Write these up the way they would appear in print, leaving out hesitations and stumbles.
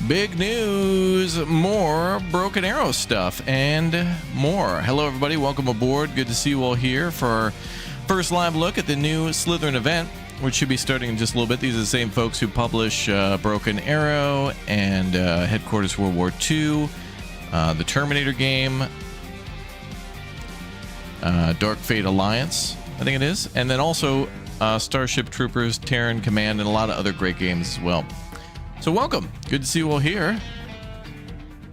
Big news, more Broken Arrow stuff and more. Hello everybody, welcome aboard. Good to see you all here for our first live look at the new Slitherine event, which should be starting in just a little bit. These are the same folks who publish Broken Arrow and Headquarters World War II, the Terminator game, Dark Fate Alliance, I think it is, and then also Starship Troopers, Terran Command, and a lot of other great games as well. So welcome. Good to see you all here.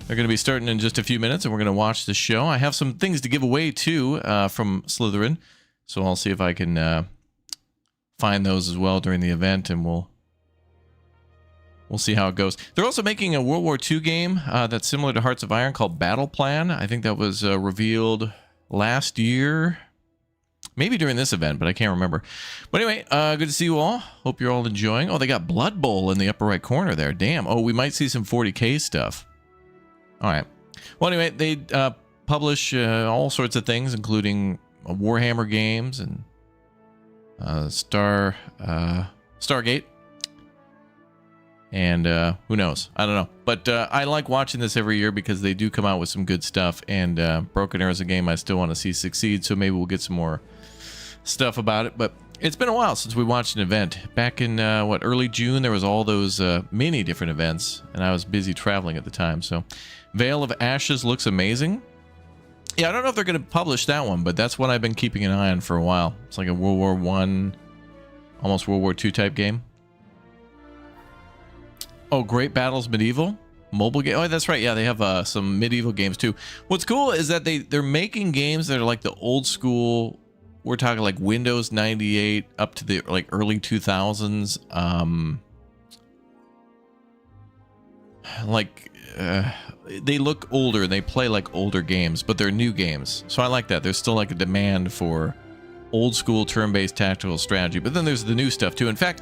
They're going to be starting in just a few minutes, and we're going to watch the show. I have some things to give away, too, from Slitherine, so I'll see if I can find those as well during the event, and we'll see how it goes. They're also making a World War II game that's similar to Hearts of Iron called Battle Plan. I think that was revealed last year. Maybe during this event, but I can't remember. But anyway, good to see you all. Hope you're all enjoying. Oh, they got Blood Bowl in the upper right corner there. Damn. Oh, we might see some 40K stuff. All right. Well, anyway, they publish all sorts of things, including Warhammer games and Stargate. And who knows? I don't know. But I like watching this every year because they do come out with some good stuff. And Broken Arrow is a game I still want to see succeed. So maybe we'll get some more stuff about it. But it's been a while since we watched an event. Back in, early June, there was all those many different events. And I was busy traveling at the time. So Veil of Ashes looks amazing. Yeah, I don't know if they're going to publish that one. But that's what I've been keeping an eye on for a while. It's like a World War I, almost World War II type game. Oh, Great Battles Medieval mobile game. Oh, that's right. Yeah, they have some medieval games too. What's cool is that they're making games that are like the old school. We're talking like Windows 98 up to the like early 2000s. They look older and they play like older games, but they're new games. So I like that. There's still like a demand for old school turn-based tactical strategy, but then there's the new stuff too. In fact,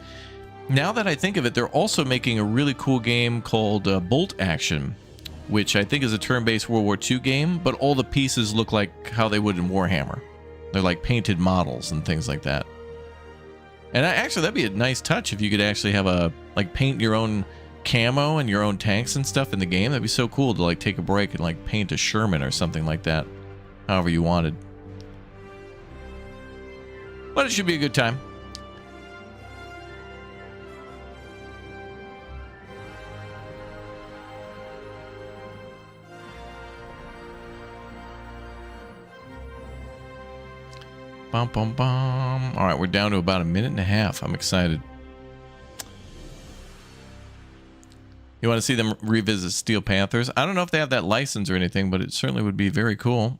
now that I think of it, they're also making a really cool game called Bolt Action, which I think is a turn-based World War II game, but all the pieces look like how they would in Warhammer. They're like painted models and things like that. And actually, that'd be a nice touch if you could actually have paint your own camo and your own tanks and stuff in the game. That'd be so cool to like take a break and like paint a Sherman or something like that, however you wanted. But it should be a good time. Bum, bum, bum. All right, we're down to about a minute and a half. I'm excited. You want to see them revisit Steel Panthers? I don't know if they have that license or anything, but it certainly would be very cool.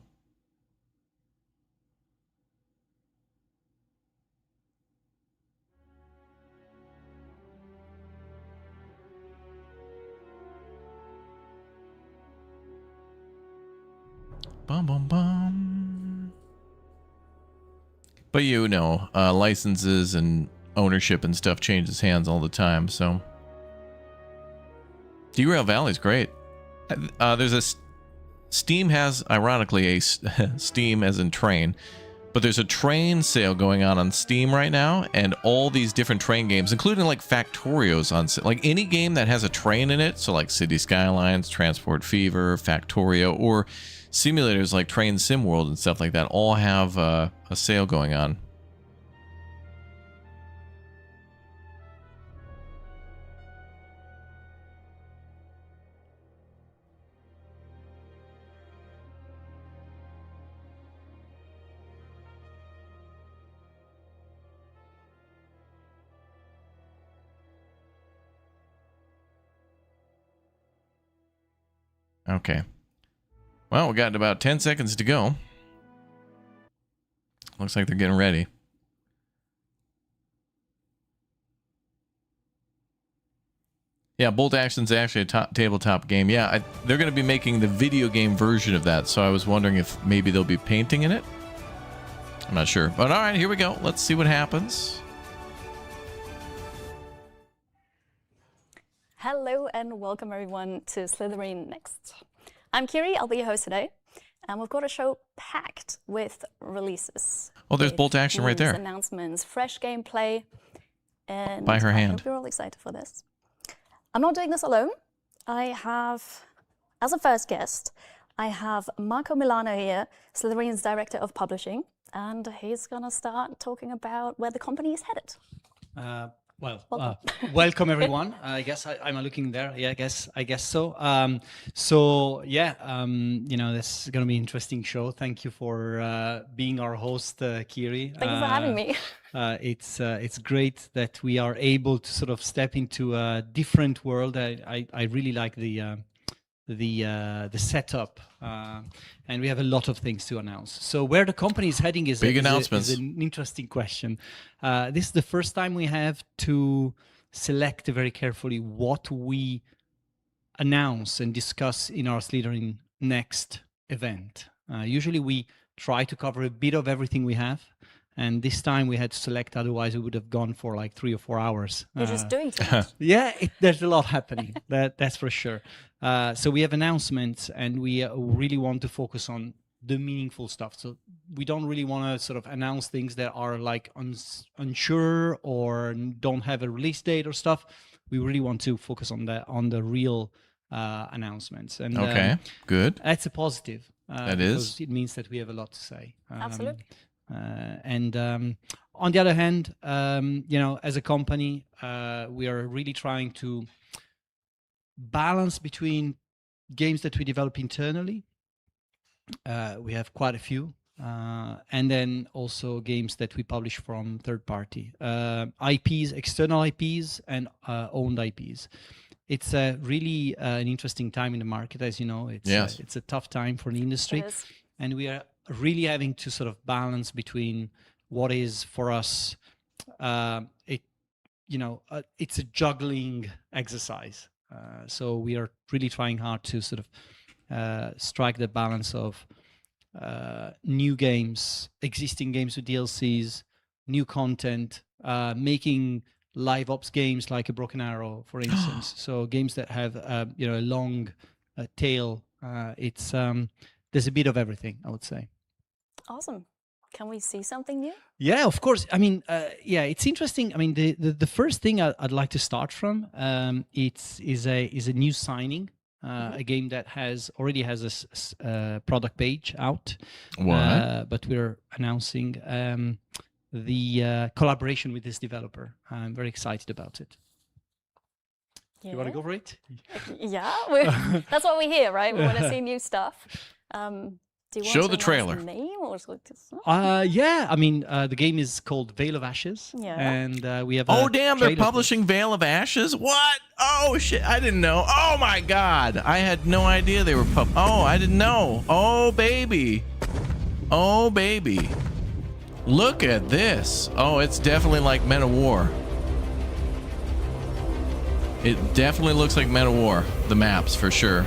Bum, bum, bum. But you know, licenses and ownership and stuff changes hands all the time, so. Derail Valley's great. Steam has, ironically, a Steam as in train, but there's a train sale going on Steam right now, and all these different train games, including like Factorio's on sale. Like any game that has a train in it, so like City Skylines, Transport Fever, Factorio, or simulators like Train Sim World and stuff like that, all have a sale going on. Okay. Well, we got about 10 seconds to go. Looks like they're getting ready. Yeah, Bolt Action's actually a tabletop game. Yeah, they're going to be making the video game version of that, so I was wondering if maybe they'll be painting in it. I'm not sure. But all right, here we go. Let's see what happens. Hello and welcome everyone to Slitherine Next. I'm Kiri, I'll be your host today, and we've got a show packed with releases. Oh, there's Bolt Action right there. Announcements, fresh gameplay, and by her hand. I hope you're all excited for this. I'm not doing this alone. I have, as a first guest, I have Marco Milano here, Slitherine's Director of Publishing, and he's going to start talking about where the company is headed. Welcome everyone. I guess I'm looking there. Yeah, I guess so. This is going to be an interesting show. Thank you for being our host, Kiri. Thank you for having me. It's great that we are able to sort of step into a different world. I really like the setup, and we have a lot of things to announce. So where the company is heading is big announcements. Is an interesting question. This is the first time we have to select very carefully what we announce and discuss in our Slitherine Next event. Usually we try to cover a bit of everything we have. And this time we had to select, otherwise we would have gone for like 3 or 4 hours. You're just doing too much. Yeah, there's a lot happening, that's for sure. So we have announcements, and we really want to focus on the meaningful stuff. So we don't really want to sort of announce things that are like unsure or don't have a release date or stuff. We really want to focus on the real announcements. And okay, good. That's a positive. That is. It means that we have a lot to say. Absolutely. And on the other hand, as a company, we are really trying to balance between games that we develop internally. We have quite a few, and then also games that we publish from third party, IPs, external IPs, and owned IPs. It's really an interesting time in the market, as you know. It's a tough time for the industry, and we are really having to sort of balance between what is for us, it's a juggling exercise. So we are really trying hard to sort of strike the balance of new games, existing games with DLCs, new content, making live ops games like a Broken Arrow, for instance. So games that have a long tail. There's a bit of everything, I would say. Awesome. Can we see something new? Yeah, of course. I mean, it's interesting. I mean, the first thing I'd like to start from is a new signing, a game that already has a product page out. But we're announcing the collaboration with this developer. I'm very excited about it. Yeah. You want to go for it? Yeah, that's what we hear, right? We want to see new stuff. Do you want Show the trailer. The name or yeah, I mean, the game is called Veil of Ashes. Yeah. And we have oh, damn, they're publishing Veil of Ashes? What? Oh, shit, I didn't know. Oh, my God. I had no idea they were Oh, I didn't know. Oh, baby. Oh, baby. Look at this. Oh, it's definitely like Men of War. It definitely looks like Men of War. The maps, for sure.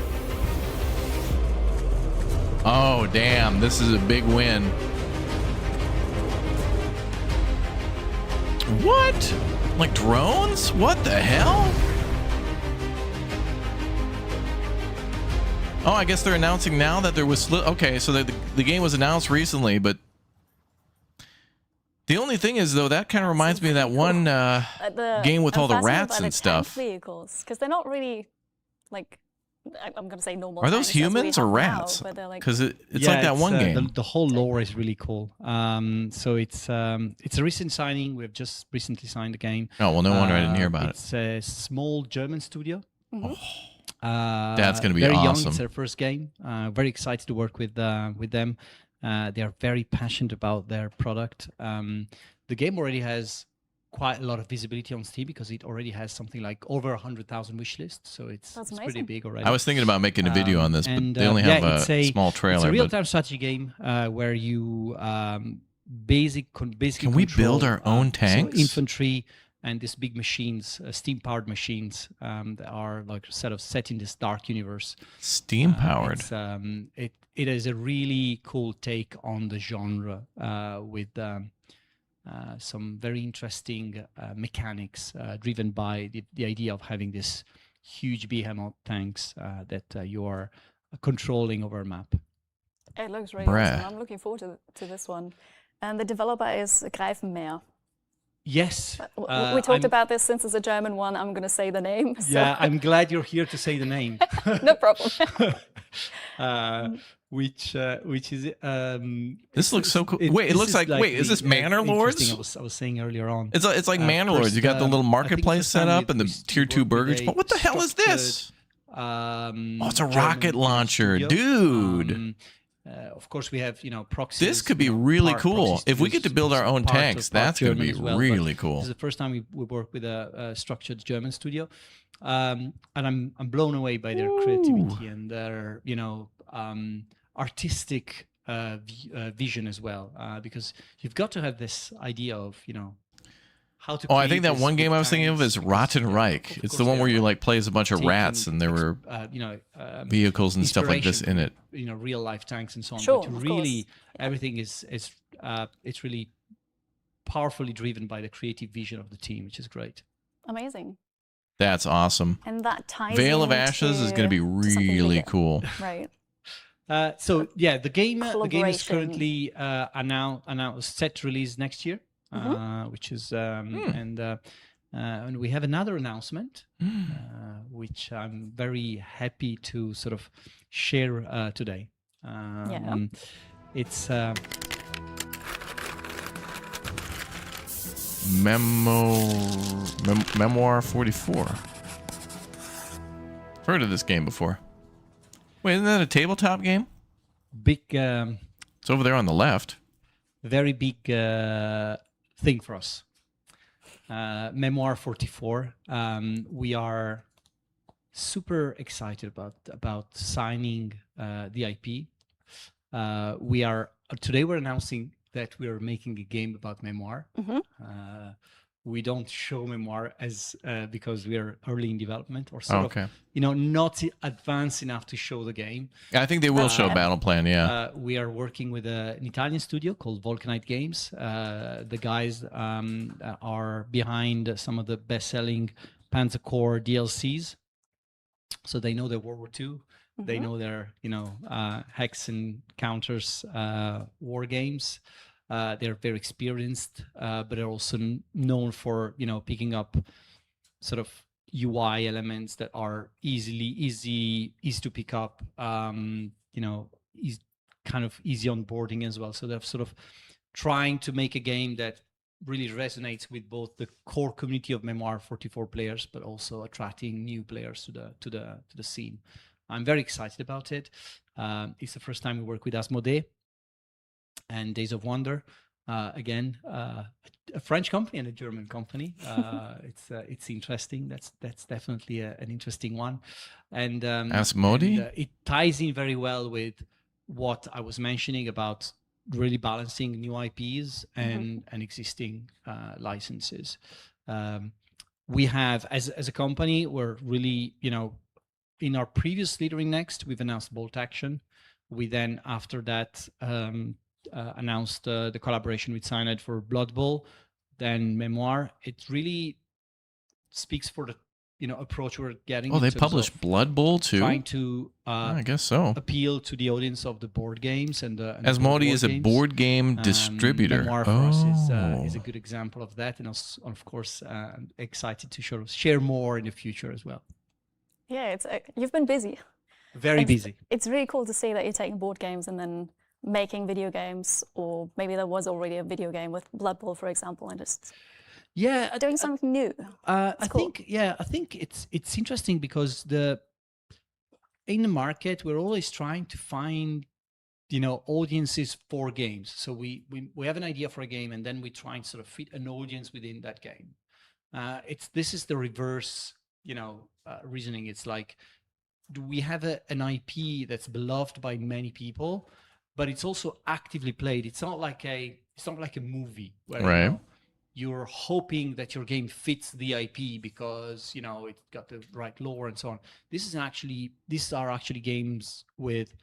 Oh, damn. This is a big win. What? Like drones? What the hell? Oh, I guess they're announcing now that there was... Okay, so the game was announced recently, but... The only thing is, though, that kind of reminds me of that one game with all the rats and stuff. Vehicles, because they're not really, like... I'm going to say normal. Are those humans or rats? Because it's like that one game. The whole lore is really cool. So it's a recent signing. We've just recently signed the game. Oh, well, no wonder I didn't hear about it. It's a small German studio. Mm-hmm. That's going to be very awesome. Young. It's their first game. Very excited to work with them. They are very passionate about their product. The game already has quite a lot of visibility on Steam because it already has something like over 100,000 wish lists, so it's pretty big already. I was thinking about making a video on this, but they only have a small trailer. It's a real-time strategy game where you basically can we build our own tanks? So infantry and these big machines, steam-powered machines that are like set in this dark universe. Steam-powered. It is a really cool take on the genre with some very interesting mechanics driven by the idea of having this huge behemoth tanks that you are controlling over a map. It looks really awesome. I'm looking forward to this one. And the developer is Greifenmeer. Yes. We talked about this. Since it's a German one, I'm going to say the name. So. Yeah, I'm glad you're here to say the name. No problem. Which is This looks so cool. Wait, it looks like wait, is this Manor Lords? I was saying earlier on. It's like Manor Lords. You got the little marketplace set up and the tier 2 burgers. But what the hell is this? Oh, it's a rocket launcher, dude. Of course, we have proxies. This could be really cool. If we get to build our own tanks, that's going to be really cool. This is the first time we work with a structured German studio, and I'm blown away by their creativity and their artistic vision as well. Because you've got to have this idea of how to. I think that one game I was thinking of is Rotten Reich. It's the one where you like play as a bunch of rats and there were vehicles and stuff like this in it. Real life tanks and so on. Sure, but really, everything is it's really powerfully driven by the creative vision of the team, which is great. Amazing. That's awesome. And that ties Veil of Ashes is going to be really cool. Right. So yeah, the game is currently set to release next year. Which is and we have another announcement which I'm very happy to sort of share today. It's Memoir 44. I've heard of this game before. Wait, isn't that a tabletop game? Big. It's over there on the left. Very big thing for us. Memoir 44. We are super excited about signing the IP. Today we're announcing that we are making a game about Memoir. We don't show Memoir as because we are early in development or sort of not advanced enough to show the game. I think they will show Battle Plan. Yeah, we are working with an Italian studio called Vulcanite Games. The guys are behind some of the best-selling Panzer Corps DLCs, so they know their World War II. They know their hex and counters war games. They're very experienced, but they're also known for picking up sort of UI elements that are easy to pick up. Kind of easy onboarding as well. So they're sort of trying to make a game that really resonates with both the core community of Memoir 44 players, but also attracting new players to the scene. I'm very excited about it. It's the first time we work with Asmodee and Days of Wonder. Again, a French company and a German company. It's interesting. That's definitely an interesting one. And Asmodee? It ties in very well with what I was mentioning about really balancing new IPs and existing licenses. We have, as a company, we're really, in our previous Slitherine Next, we've announced Bolt Action. We then, after that, announced the collaboration with Cyanide for Blood Bowl, then Memoir. It really speaks for the approach we're getting. Oh, they published Blood Bowl too. Trying to I guess so. Appeal to the audience of the board games and Asmodee is a board game distributor. Memoir for us is a good example of that, and of course, I'm excited to share more in the future as well. Yeah, you've been busy. Very busy. It's really cool to see that you're taking board games and then making video games, or maybe there was already a video game with Blood Bowl, for example, and just doing something new. I think it's interesting because in the market we're always trying to find audiences for games. So we have an idea for a game and then we try and sort of fit an audience within that game. This is the reverse reasoning. It's like, do we have an IP that's beloved by many people, but it's also actively played? It's not like a movie where you're hoping that your game fits the IP because it got the right lore and so on. These are actually games with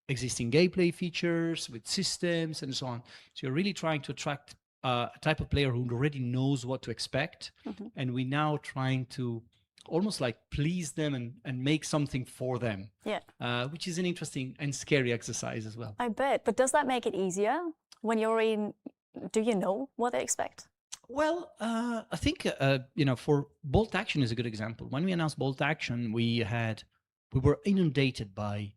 existing gameplay features, with systems and so on. So you're really trying to attract a type of player who already knows what to expect, and we're now trying to almost like please them and make something for them. Yeah. Which is an interesting and scary exercise as well. I bet. But does that make it easier when you're in? Do you know what they expect? Well, I think for Bolt Action is a good example. When we announced Bolt Action, we were inundated by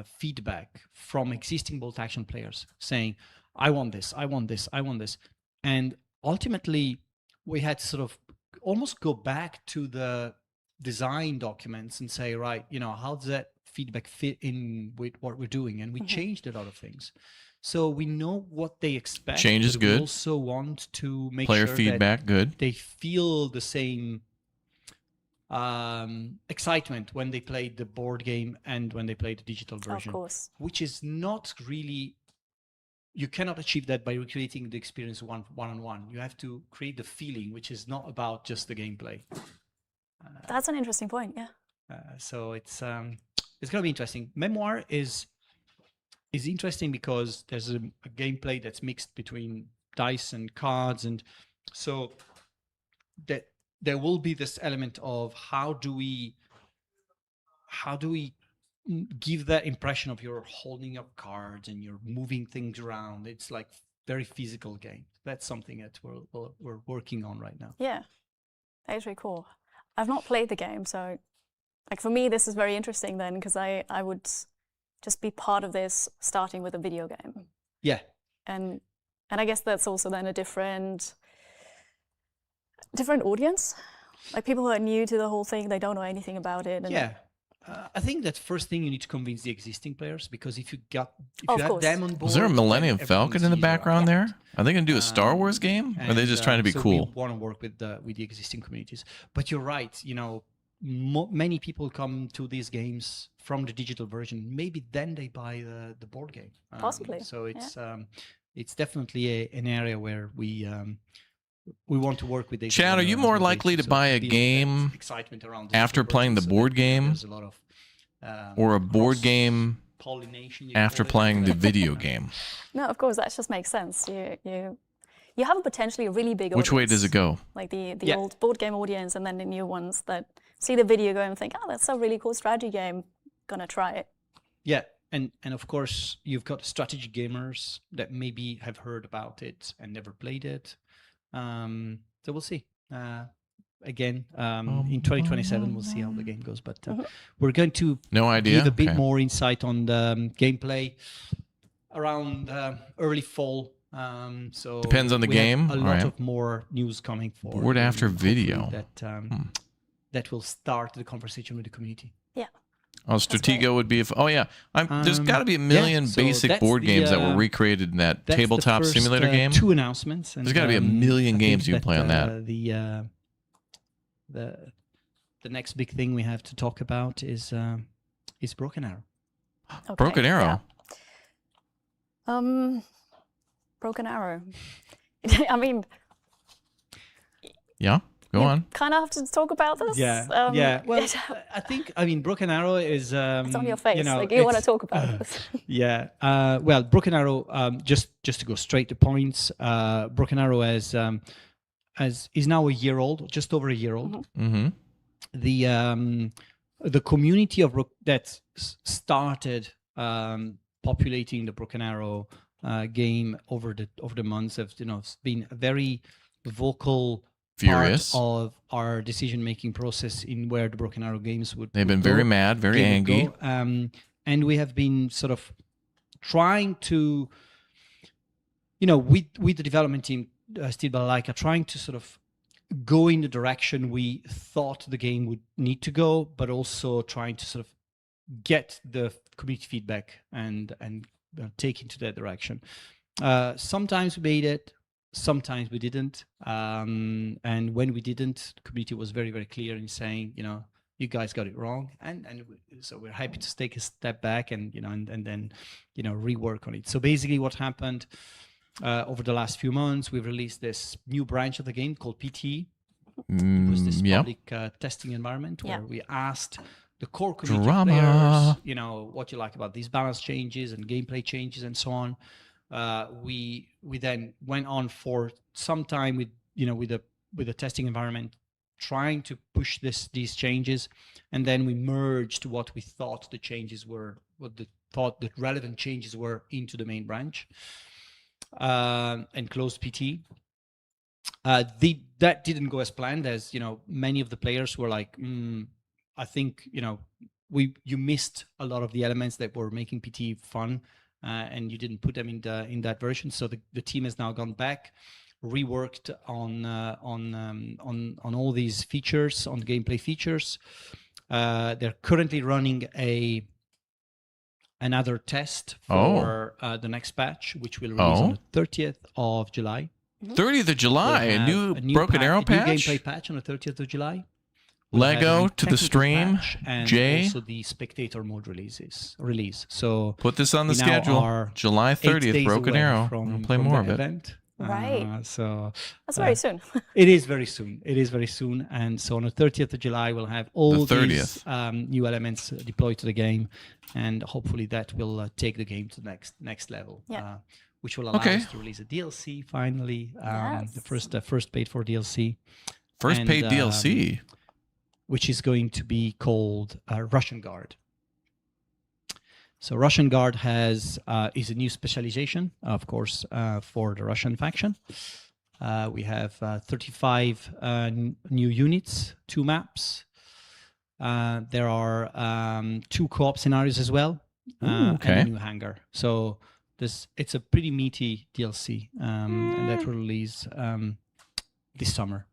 feedback from existing Bolt Action players saying, "I want this, I want this, I want this," and ultimately we had to sort of almost go back to the design documents and say, right, how does that feedback fit in with what we're doing? And we changed a lot of things. So we know what they expect. Change is good. We also want to make Player sure feedback, that good. they feel the same excitement when they play the board game and when they play the digital version. Of course. Which is not really, you cannot achieve that by recreating the experience one-on-one. You have to create the feeling, which is not about just the gameplay. That's an interesting point, yeah. So it's going to be interesting. Memoir is interesting because there's a gameplay that's mixed between dice and cards, and so that there will be this element of how do we give that impression of you're holding up cards and you're moving things around. It's like very physical game. That's something that we're working on right now. Yeah, that is really cool. I've not played the game, so like for me this is very interesting then, because I would just be part of this starting with a video game. Yeah. And I guess that's also then a different audience. Like people who are new to the whole thing, they don't know anything about it. And yeah. I think that first thing you need to convince the existing players, because if you have them on board. Was there a Millennium Falcon in the background there? Are they going to do a Star Wars game? Or are they just trying to be cool? We want to work with the existing communities. But you're right, many people come to these games from the digital version. Maybe then they buy the board game. Possibly. So it's definitely an area where we want to work with these. Chad, are you more likely to buy a game after playing the board game, there's a lot of, or a board game after playing the video game? No, of course, that just makes sense. You have a potentially a really big audience. Which way does it go? Like the old board game audience, and then the new ones that see the video game and think, oh, that's a really cool strategy game, gonna try it. Yeah, and of course you've got strategy gamers that maybe have heard about it and never played it. So we'll see. Again, in 2027, we'll see how the game goes. But we're going to give a bit more insight on the gameplay around early fall. So depends on the game. A lot of more news coming for board after video. That will start the conversation with the community. Yeah. Oh, Stratego would be. There's got to be a million basic board games that were recreated in that tabletop simulator game. 2 announcements. And, there's got to be a million games you can play on that. The next big thing we have to talk about is Broken Arrow. Okay, Broken Arrow. Yeah. Broken Arrow. I mean. Yeah. Go on. Kind of have to talk about this. Yeah. Well, I mean, Broken Arrow is. It's on your face. You want to talk about this. Yeah. Well, Broken Arrow. Just to go straight to points. Broken Arrow is now a year old, just over a year old. Mm-hmm. The community of that started populating the Broken Arrow game over the months have been a very vocal. Furious part of our decision-making process in where the Broken Arrow games would. They've been very mad, very angry, and we have been sort of trying to, with the development team, Steel Balalaika, trying to sort of go in the direction we thought the game would need to go, but also trying to sort of get the community feedback and take into that direction. Sometimes we made it. Sometimes we didn't, and when we didn't, the community was very, very clear in saying, you guys got it wrong, and so we're happy to take a step back and then rework on it. So basically, what happened over the last few months, we've released this new branch of the game called PT. It was this public testing environment where we asked the core community players, what you like about these balance changes and gameplay changes and so on. We then went on for some time with the testing environment, trying to push these changes, and then we merged what we thought the changes were, the relevant changes were, into the main branch, and closed PT. That didn't go as planned, as many of the players were like, I think you missed a lot of the elements that were making PT fun, and you didn't put them in that version. So the team has now gone back, reworked on all these features, on gameplay features. They're currently running another test for the next patch, which will release on the 30th of July. 30th of July, a new Broken Arrow patch? A new gameplay patch on the 30th of July. Lego to the stream, and Jay. Also the spectator mode release. So put this on the schedule. July 30th, Broken Arrow. We'll play more of it. Right. So that's very soon. It is very soon. It is very soon. And so on the 30th of July, we'll have all these new elements deployed to the game, and hopefully that will take the game to the next level. Yeah. Which will allow us to release a DLC finally. The first paid for DLC. First paid DLC. Which is going to be called Russian Guard. So Russian Guard is a new specialization, of course, for the Russian faction. We have 35 new units, 2 maps. There are 2 co-op scenarios as well, and a new hangar. So it's a pretty meaty DLC, and that will release this summer.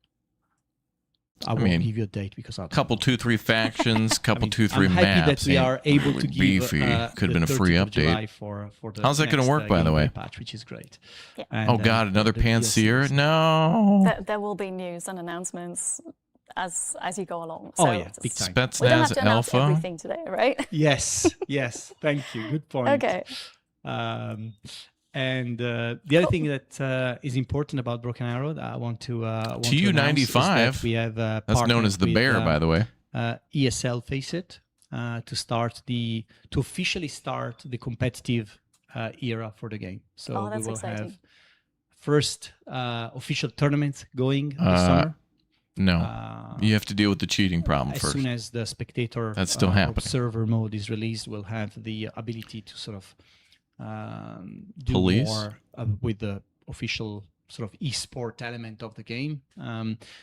I won't give you a date because I'll couple 2-3 factions, couple 2-3 maps. I'm happy that we are able to give beefy. Could have been a free update. For the How's that going to work, by the way? Patch, which is great. Yeah. And, oh God, another Panseer? No. There will be news and announcements as you go along. So yeah, big time. Spetsnaz we don't have to announce Alpha. everything today, right? Yes. Thank you. Good point. Okay. And the other thing that is important about Broken Arrow that I want to TU95. We have that's known as the Bear, by the way. ESL Faceit to officially start the competitive era for the game. So we will have first official tournament going this summer. No, you have to deal with the cheating problem as first. As soon as the spectator that's still happening. Observer mode is released, we'll have the ability to sort of do Police. More with the official sort of esport element of the game.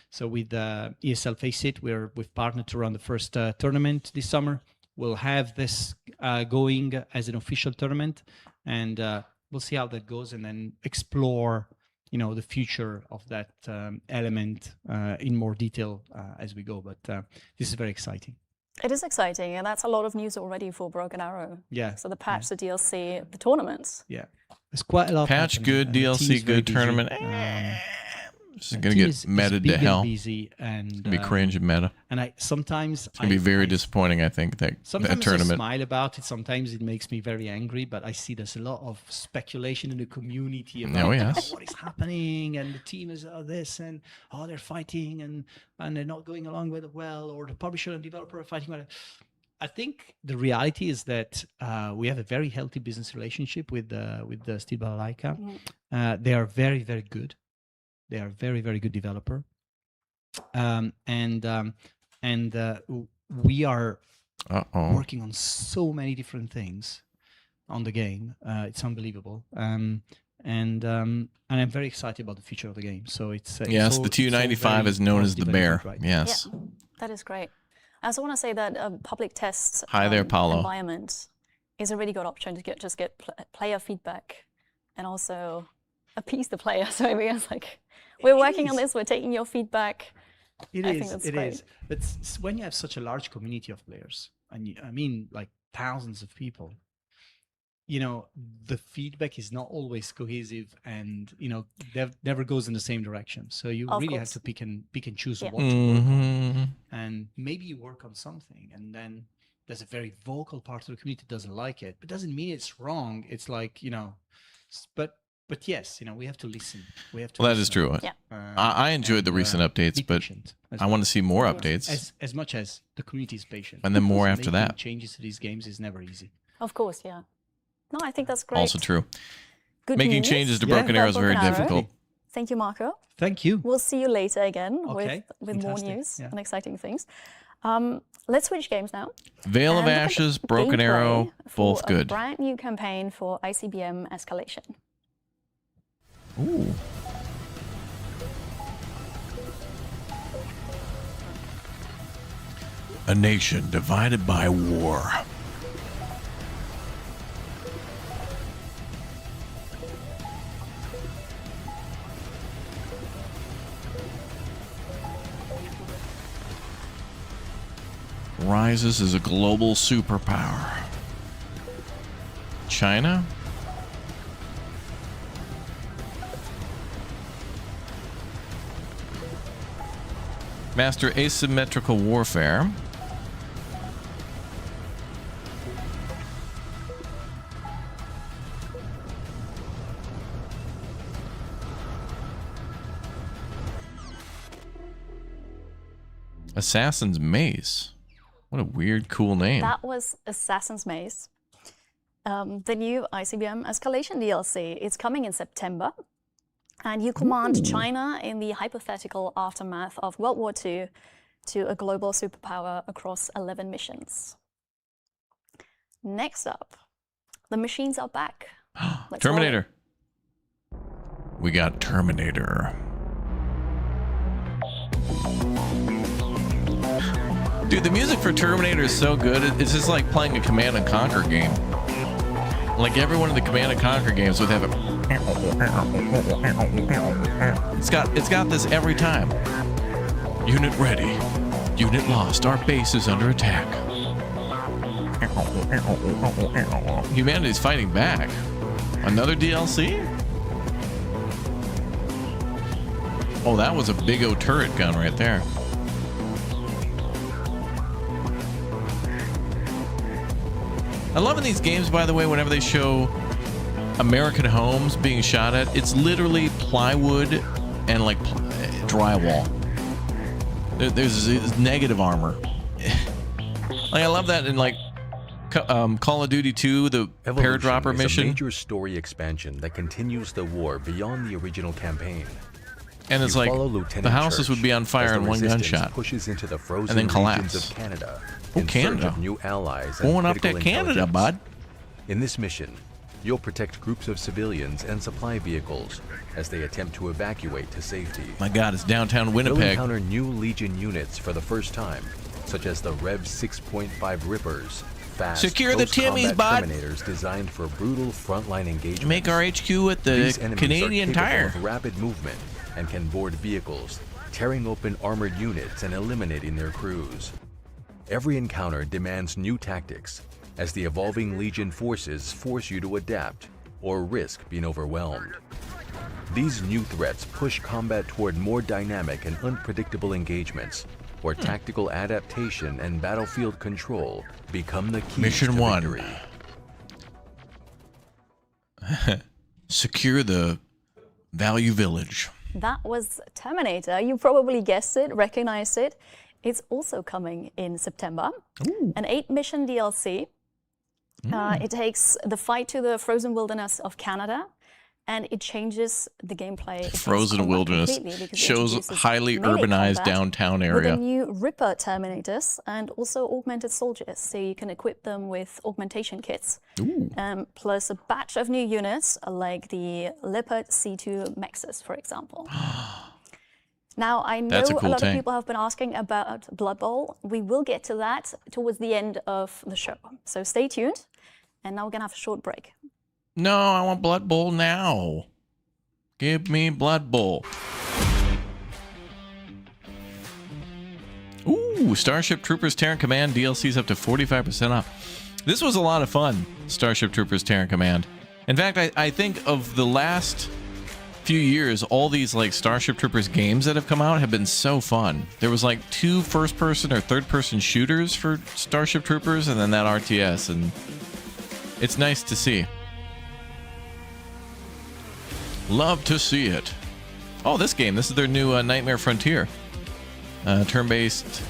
So with ESL Faceit, we've partnered to run the first tournament this summer. We'll have this going as an official tournament, and we'll see how that goes, and then explore the future of that element in more detail as we go. But this is very exciting. It is exciting, and that's a lot of news already for Broken Arrow. Yeah. So the patch, the DLC, the tournaments. Yeah. There's quite a lot. Patch good, DLC good, tournament. This is going to get meta to hell. Busy and it's going to be cringe and meta. And it's going to be very disappointing, I think, that tournament. I smile about it. Sometimes it makes me very angry, but I see there's a lot of speculation in the community about what is happening, and the team is this, and they're fighting, and they're not going along with it well, or the publisher and developer are fighting. I think the reality is that we have a very healthy business relationship with the Steel Balalaika. They are very, very good. They are a very, very good developer, and we are working on so many different things on the game. It's unbelievable, and I'm very excited about the future of the game. So it's the TU95 is known as the Bear. Right? Yes, yeah, that is great. I also want to say that public tests environment is a really good option to get player feedback and also appease the player. So everyone's like, we're working on this, we're taking your feedback. It is. But when you have such a large community of players, and I mean like thousands of people, the feedback is not always cohesive, and never goes in the same direction. So you really have to pick and choose what to work on, and maybe you work on something, and then there's a very vocal part of the community that doesn't like it, but doesn't mean it's wrong. It's like But yes, we have to listen. That is true. Yeah. I enjoyed the recent updates, but I want to see more updates. As much as the community is patient. And then more after that. Changes to these games is never easy. Of course, yeah. No, I think that's great. Also true. Good Making news. changes to Broken Arrow is very difficult. Thank you, Marco. Thank you. We'll see you later again with more news and exciting things. Let's switch games now. Veil of Ashes, Broken Arrow, both good. A brand new campaign for ICBM Escalation. Ooh. A nation divided by war. Rises as a global superpower. China? Master asymmetrical warfare. Assassin's Maze. What a weird, cool name. That was Assassin's Maze. The new ICBM Escalation DLC. It's coming in September. And you command China in the hypothetical aftermath of World War II to a global superpower across 11 missions. Next up, the machines are back. Terminator. We got Terminator. Dude, the music for Terminator is so good. It's just like playing a Command and Conquer game. Like every one of the Command and Conquer games would have it. It's got this every time. Unit ready. Unit lost. Our base is under attack. Humanity's fighting back. Another DLC? Oh, that was a big O turret gun right there. I love in these games, by the way, whenever they show American homes being shot at, it's literally plywood and like drywall. There's negative armor. Like I love that in like Call of Duty 2, the Paradropper mission. A major story expansion that continues the war beyond the original campaign. And it's like the houses would be on fire in one gunshot, pushes into the frozen and then collapse. Of Canada. Oh, Canada! New allies going up to Canada, bud. In this mission, you'll protect groups of civilians and supply vehicles as they attempt to evacuate to safety. My God, it's downtown Winnipeg. You'll encounter new Legion units for the first time, such as the Rev 6.5 Rippers, fast, secure the Timmies, bud. Terminators designed for brutal frontline engagement. Make our HQ at the Canadian Tire. Of rapid movement and can board vehicles, tearing open armored units and eliminating their crews. Every encounter demands new tactics, as the evolving Legion forces force you to adapt or risk being overwhelmed. These new threats push combat toward more dynamic and unpredictable engagements, where tactical adaptation and battlefield control become the key Mission to 1. victory. Secure the Value Village. That was Terminator. You probably guessed it, recognized it. It's also coming in September. Ooh. An 8-mission DLC. It takes the fight to the frozen wilderness of Canada, and it changes the gameplay. Frozen wilderness shows highly urbanized downtown area. With the new Ripper Terminators and also augmented soldiers, so you can equip them with augmentation kits. Plus a batch of new units like the Leopard C2 Mexes, for example. Now, I know a lot of people have been asking about Blood Bowl. We will get to that towards the end of the show. So stay tuned. And now we're going to have a short break. No, I want Blood Bowl now. Give me Blood Bowl. Ooh, Starship Troopers Terran Command DLC's up to 45% off. This was a lot of fun, Starship Troopers Terran Command. In fact, I think of the last few years, all these like Starship Troopers games that have come out have been so fun. There was like 2 first-person or third-person shooters for Starship Troopers, and then that RTS, and it's nice to see. Love to see it. Oh, this game. This is their new Nightmare Frontier. Turn-based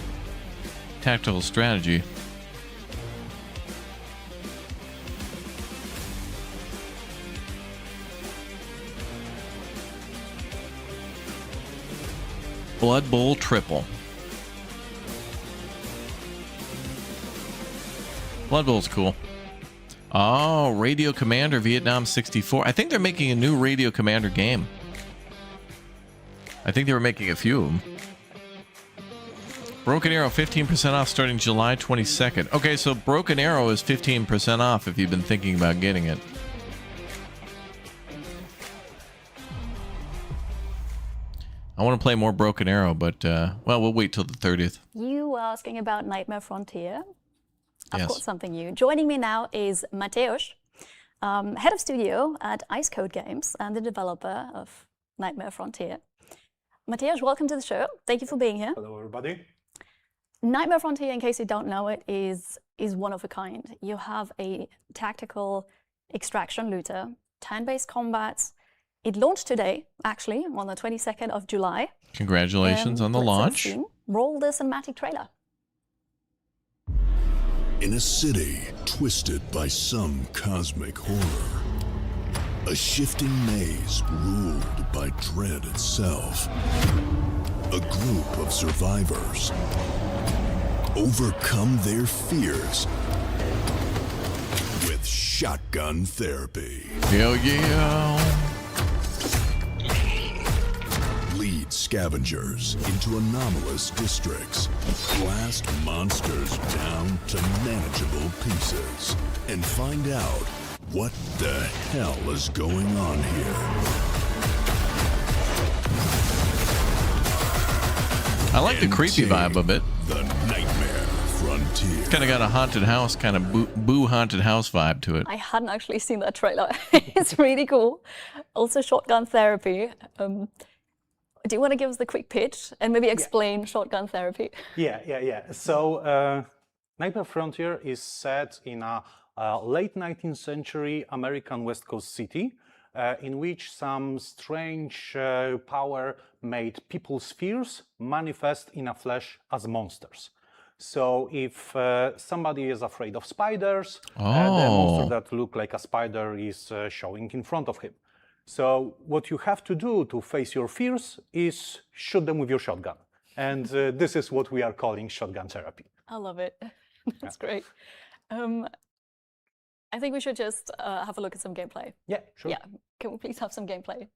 tactical strategy. Blood Bowl Triple. Blood Bowl's cool. Oh, Radio Commander Vietnam 64. I think they're making a new Radio Commander game. I think they were making a few of them. Broken Arrow 15% off starting July 22nd. Okay, so Broken Arrow is 15% off if you've been thinking about getting it. I want to play more Broken Arrow, but, well, we'll wait till the 30th. You were asking about Nightmare Frontier. I've Yes. got something new. Joining me now is Mateusz, head of studio at Ice Code Games and the developer of Nightmare Frontier. Mateusz, welcome to the show. Thank you for being here. Hello, everybody. Nightmare Frontier, in case you don't know it, is one of a kind. You have a tactical extraction looter, turn-based combat. It launched today, actually, on the 22nd of July. Congratulations on the launch. Roll the cinematic trailer. In a city twisted by some cosmic horror, a shifting maze ruled by dread itself, a group of survivors overcome their fears with shotgun therapy. Hell yeah. Lead scavengers into anomalous districts, blast monsters down to manageable pieces, and find out what the hell is going on here. I like the creepy vibe of it. The Nightmare Frontier. It's kind of got a haunted house, kind of boo haunted house vibe to it. I hadn't actually seen that trailer. It's really cool. Also, shotgun therapy. Do you want to give us the quick pitch and maybe explain shotgun therapy? Yeah. So, Nightmare Frontier is set in a late 19th century American West Coast city in which some strange power made people's fears manifest in a flesh as monsters. So if somebody is afraid of spiders, the monster that looks like a spider is showing in front of him. So what you have to do to face your fears is shoot them with your shotgun. And this is what we are calling shotgun therapy. I love it. That's great. I think we should just have a look at some gameplay. Yeah, sure. Yeah, can we please have some gameplay?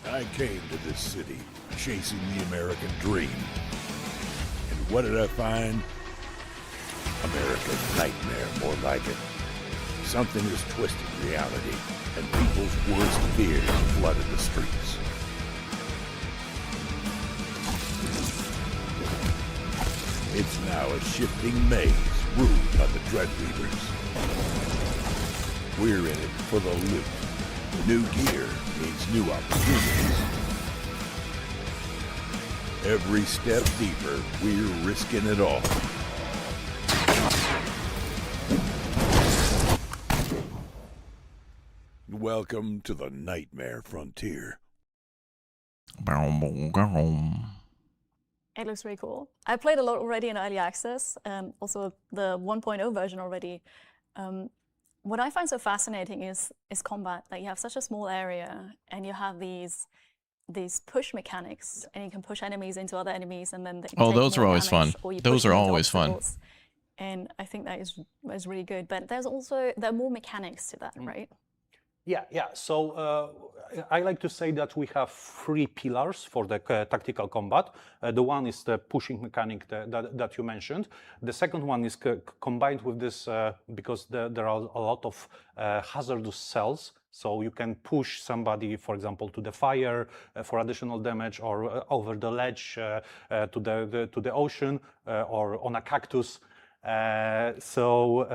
I came to this city chasing the American dream. And what did I find? American nightmare, more like it. Something has twisted reality, and people's worst fears flooded the streets. It's now a shifting maze ruled by the Dreadweavers. We're in it for the loot. New gear means new opportunities. Every step deeper, we're risking it all. Welcome to the Nightmare Frontier. It looks really cool. I played a lot already in early access, also the 1.0 version already. What I find so fascinating is combat. Like, you have such a small area, and you have these push mechanics, and you can push enemies into other enemies, and then they can take those are more always fun. damage, or you Those push are them into always fun. obstacles. And I think that is really good. But there are more mechanics to that, right? Yeah. So I like to say that we have three pillars for the tactical combat. The one is the pushing mechanic that you mentioned. The second one is combined with this because there are a lot of hazardous cells. So you can push somebody, for example, to the fire for additional damage, or over the ledge to the ocean, or on a cactus. So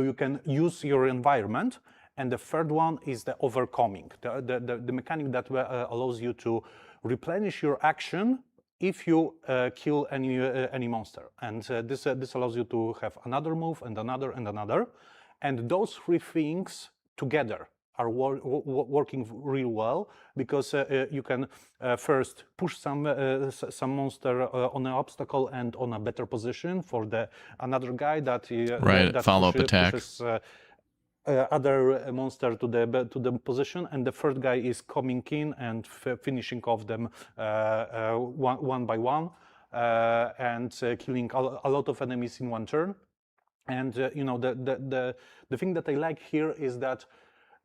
you can use your environment. And the third one is the overcoming, the mechanic that allows you to replenish your action if you kill any monster. And this allows you to have another move and another and another. And those three things together are working really well, because you can first push some monster on an obstacle and on a better position for another guy that follow-up attack. Pushes, other monster to the position, and the third guy is coming in and finishing off them one by one, and killing a lot of enemies in one turn. And the thing that I like here is that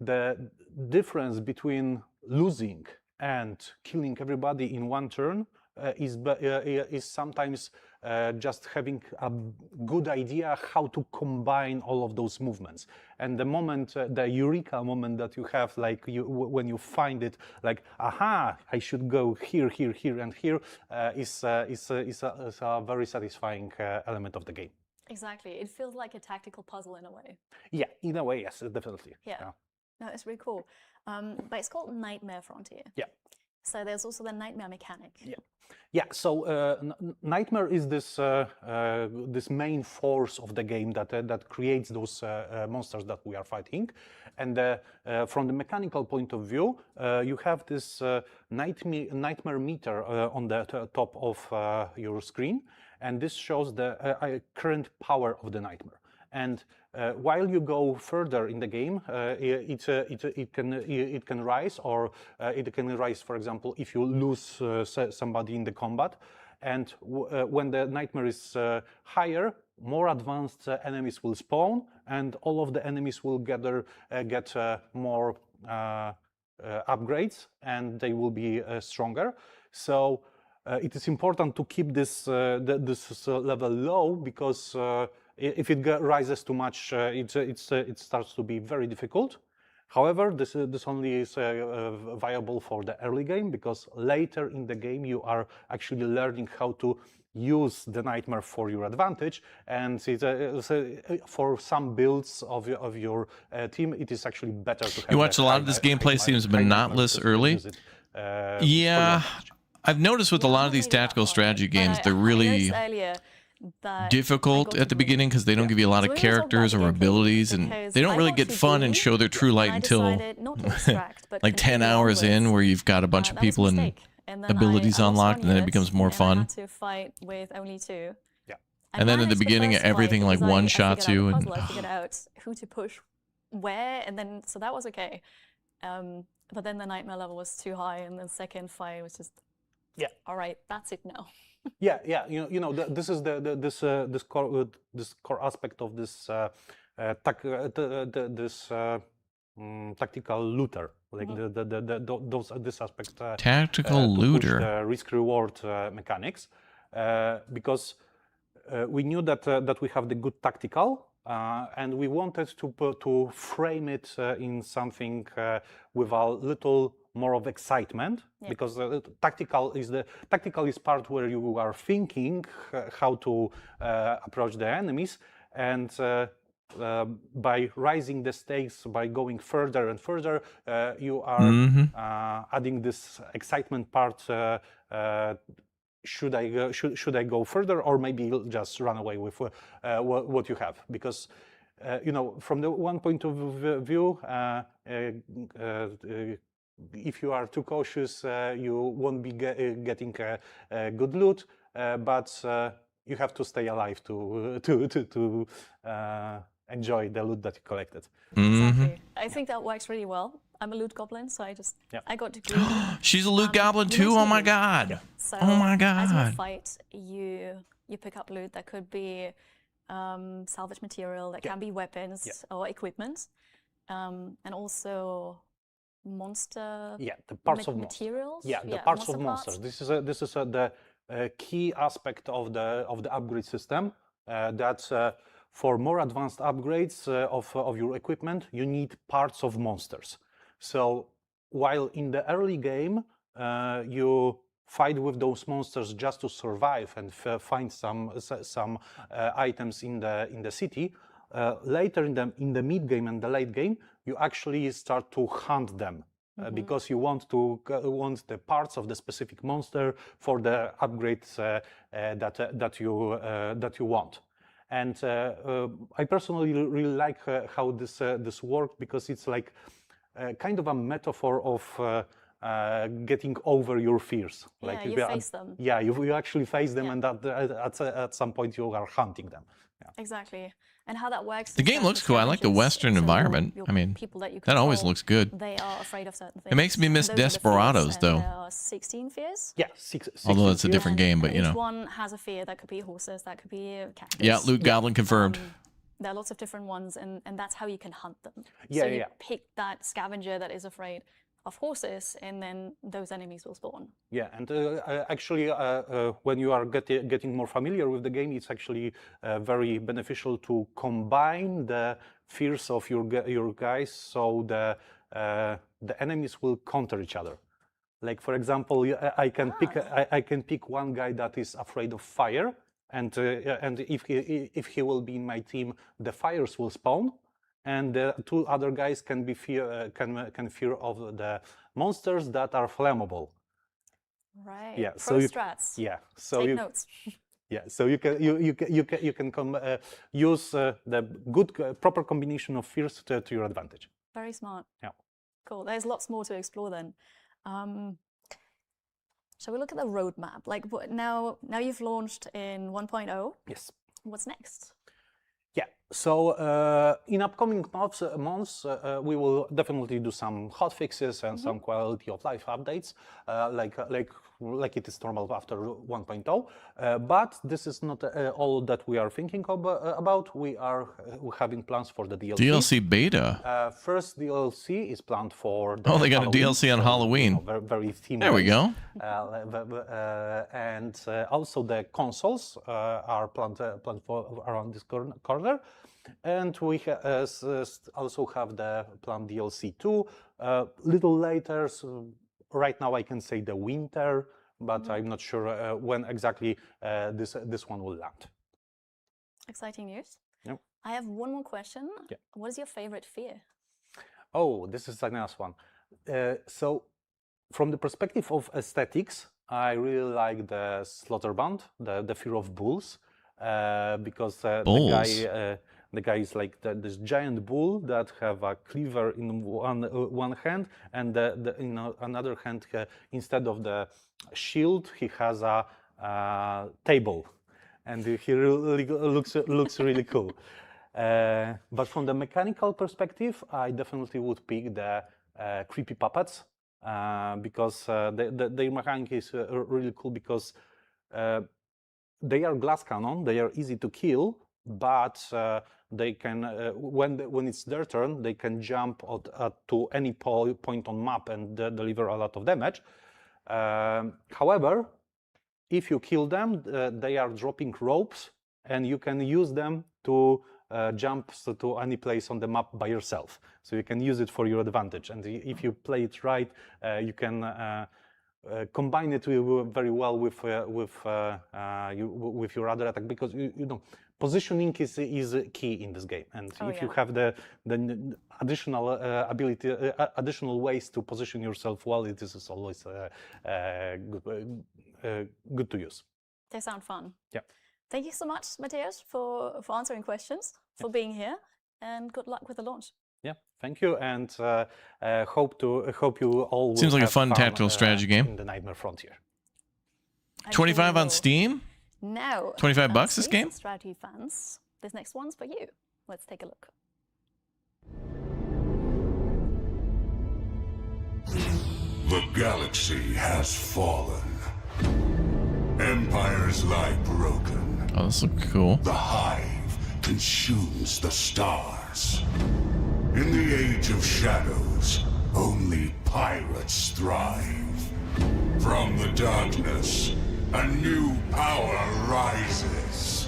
the difference between losing and killing everybody in one turn is sometimes just having a good idea how to combine all of those movements. And the moment, the eureka moment that you have, like when you find it, like, aha, I should go here, here, here, and here, is a very satisfying element of the game. Exactly. It feels like a tactical puzzle in a way. Yeah, in a way, yes, definitely. Yeah. No, it's really cool. But it's called Nightmare Frontier. Yeah. So there's also the nightmare mechanic. Yeah. Yeah. So nightmare is this this main force of the game that creates those monsters that we are fighting, and from the mechanical point of view, you have this nightmare meter on the top of your screen, and this shows the current power of the nightmare. And while you go further in the game, it can rise, or it can rise, for example, if you lose somebody in the combat. And when the nightmare is higher, more advanced enemies will spawn, and all of the enemies will get more upgrades, and they will be stronger. So it is important to keep this level low, because if it rises too much, it starts to be very difficult. However, this only is viable for the early game, because later in the game you are actually learning how to use the nightmare for your advantage, and for some builds of your team, it is actually better to have. You watch a lot of this gameplay seems monotonous early. Yeah, I've noticed with a lot of these tactical strategy games, they're really difficult at the beginning because they don't give you a lot of characters or abilities, and they don't really get fun and show their true light until like 10 hours in, where you've got a bunch of people and abilities unlocked, and then it becomes more fun. I had to fight with only 2. Yeah. And then in the beginning, everything like one-shots you. And I figured out who to push where, and then so that was okay. But then the nightmare level was too high, and the second fight was just, all right, that's it now. Yeah. You know, this is this core aspect of this tactical looter, like this aspect. Tactical looter. The risk-reward mechanics, because we knew that we have the good tactical, and we wanted to frame it in something with a little more of excitement, because tactical is part where you are thinking how to approach the enemies, and by rising the stakes, by going further and further, you are adding this excitement part. Should I go further, or maybe just run away with what you have? Because you know, from the one point of view, if you are too cautious, you won't be getting good loot, but you have to stay alive to enjoy the loot that you collected. Exactly. I think that works really well. I'm a loot goblin, so I got to greedy. She's a loot goblin too. Oh my god! Yeah. So oh my god! As you fight, you pick up loot that could be salvage material, that can be weapons or equipment, and also monster. Yeah, the parts of materials. The parts of monsters. This is the key aspect of the upgrade system. That for more advanced upgrades of your equipment, you need parts of monsters. So while in the early game you fight with those monsters just to survive and find some items in the city, later in the mid game and the late game, you actually start to hunt them. Because you want the parts of the specific monster for the upgrades that you want. And I personally really like how this worked, because it's like kind of a metaphor of getting over your fears. Like you face them. Yeah, you actually face them, and at some point you are hunting them. Yeah. Exactly. And how that works. The game looks cool. I like the Western environment. I mean, that always looks good. They are afraid of certain things. It makes me miss Desperados, though. There are 16 fears. Yeah, 16 although it's a different game, but you know. Each one has a fear. That could be horses. That could be cactus. Yeah, Loot Goblin confirmed. There are lots of different ones, and that's how you can hunt them. Yeah, so you pick that scavenger that is afraid of horses, and then those enemies will spawn. Yeah, and actually, when you are getting more familiar with the game, it's actually very beneficial to combine the fears of your guys, so the enemies will counter each other. Like, for example, I can pick one guy that is afraid of fire, and if he will be in my team, the fires will spawn, and the two other guys can fear of the monsters that are flammable. Right. Yeah. Pro strats. Yeah. So Take notes. Yeah. So you can use the good proper combination of fears to your advantage. Very smart. Yeah. Cool. There's lots more to explore then. Shall we look at the roadmap? Like, now you've launched in 1.0. Yes. What's next? Yeah. So in upcoming months, we will definitely do some hot fixes and some quality of life updates, like it is normal after 1.0. But this is not all that we are thinking about. We are having plans for the DLC. DLC beta. First DLC is planned for. They got Halloween, a DLC on Halloween. Very themed. There we go. And also the consoles are planned for around this corner. And we also have the planned DLC 2. Little later, so right now I can say the winter, but I'm not sure when exactly this one will land. Exciting news. Yep. I have one more question. Yeah. What is your favorite fear? Oh, this is a nice one. So from the perspective of aesthetics, I really like the Slaughterbound, the fear of bulls, because the guy is like this giant bull that have a cleaver in one hand, and in another hand, instead of the shield, he has a table, and he really looks really cool. But from the mechanical perspective, I definitely would pick the creepy puppets, because their mechanic is really cool, because they are glass cannon, they are easy to kill, but they can, when it's their turn, they can jump to any point on map and deliver a lot of damage. However, if you kill them, they are dropping ropes, and you can use them to jump to any place on the map by yourself. So you can use it for your advantage. And if you play it right, you can combine it very well with your other attack, because you know positioning is key in this game, and if you have the additional additional ways to position yourself well, it is always good to use. They sound fun. Yeah. Thank you so much, Matthias, for answering questions, for being here, and good luck with the launch. Yeah, thank you, and hope you all will Seems like a have fun tactical strategy game. In the Nightmare Frontier. 25 on Steam? No. $25 this game? Strategy fans, this next one's for you. Let's take a look. The galaxy has fallen. Empires lie broken. Oh, this looks cool. The hive consumes the stars. In the age of shadows, only pirates thrive. From the darkness, a new power rises.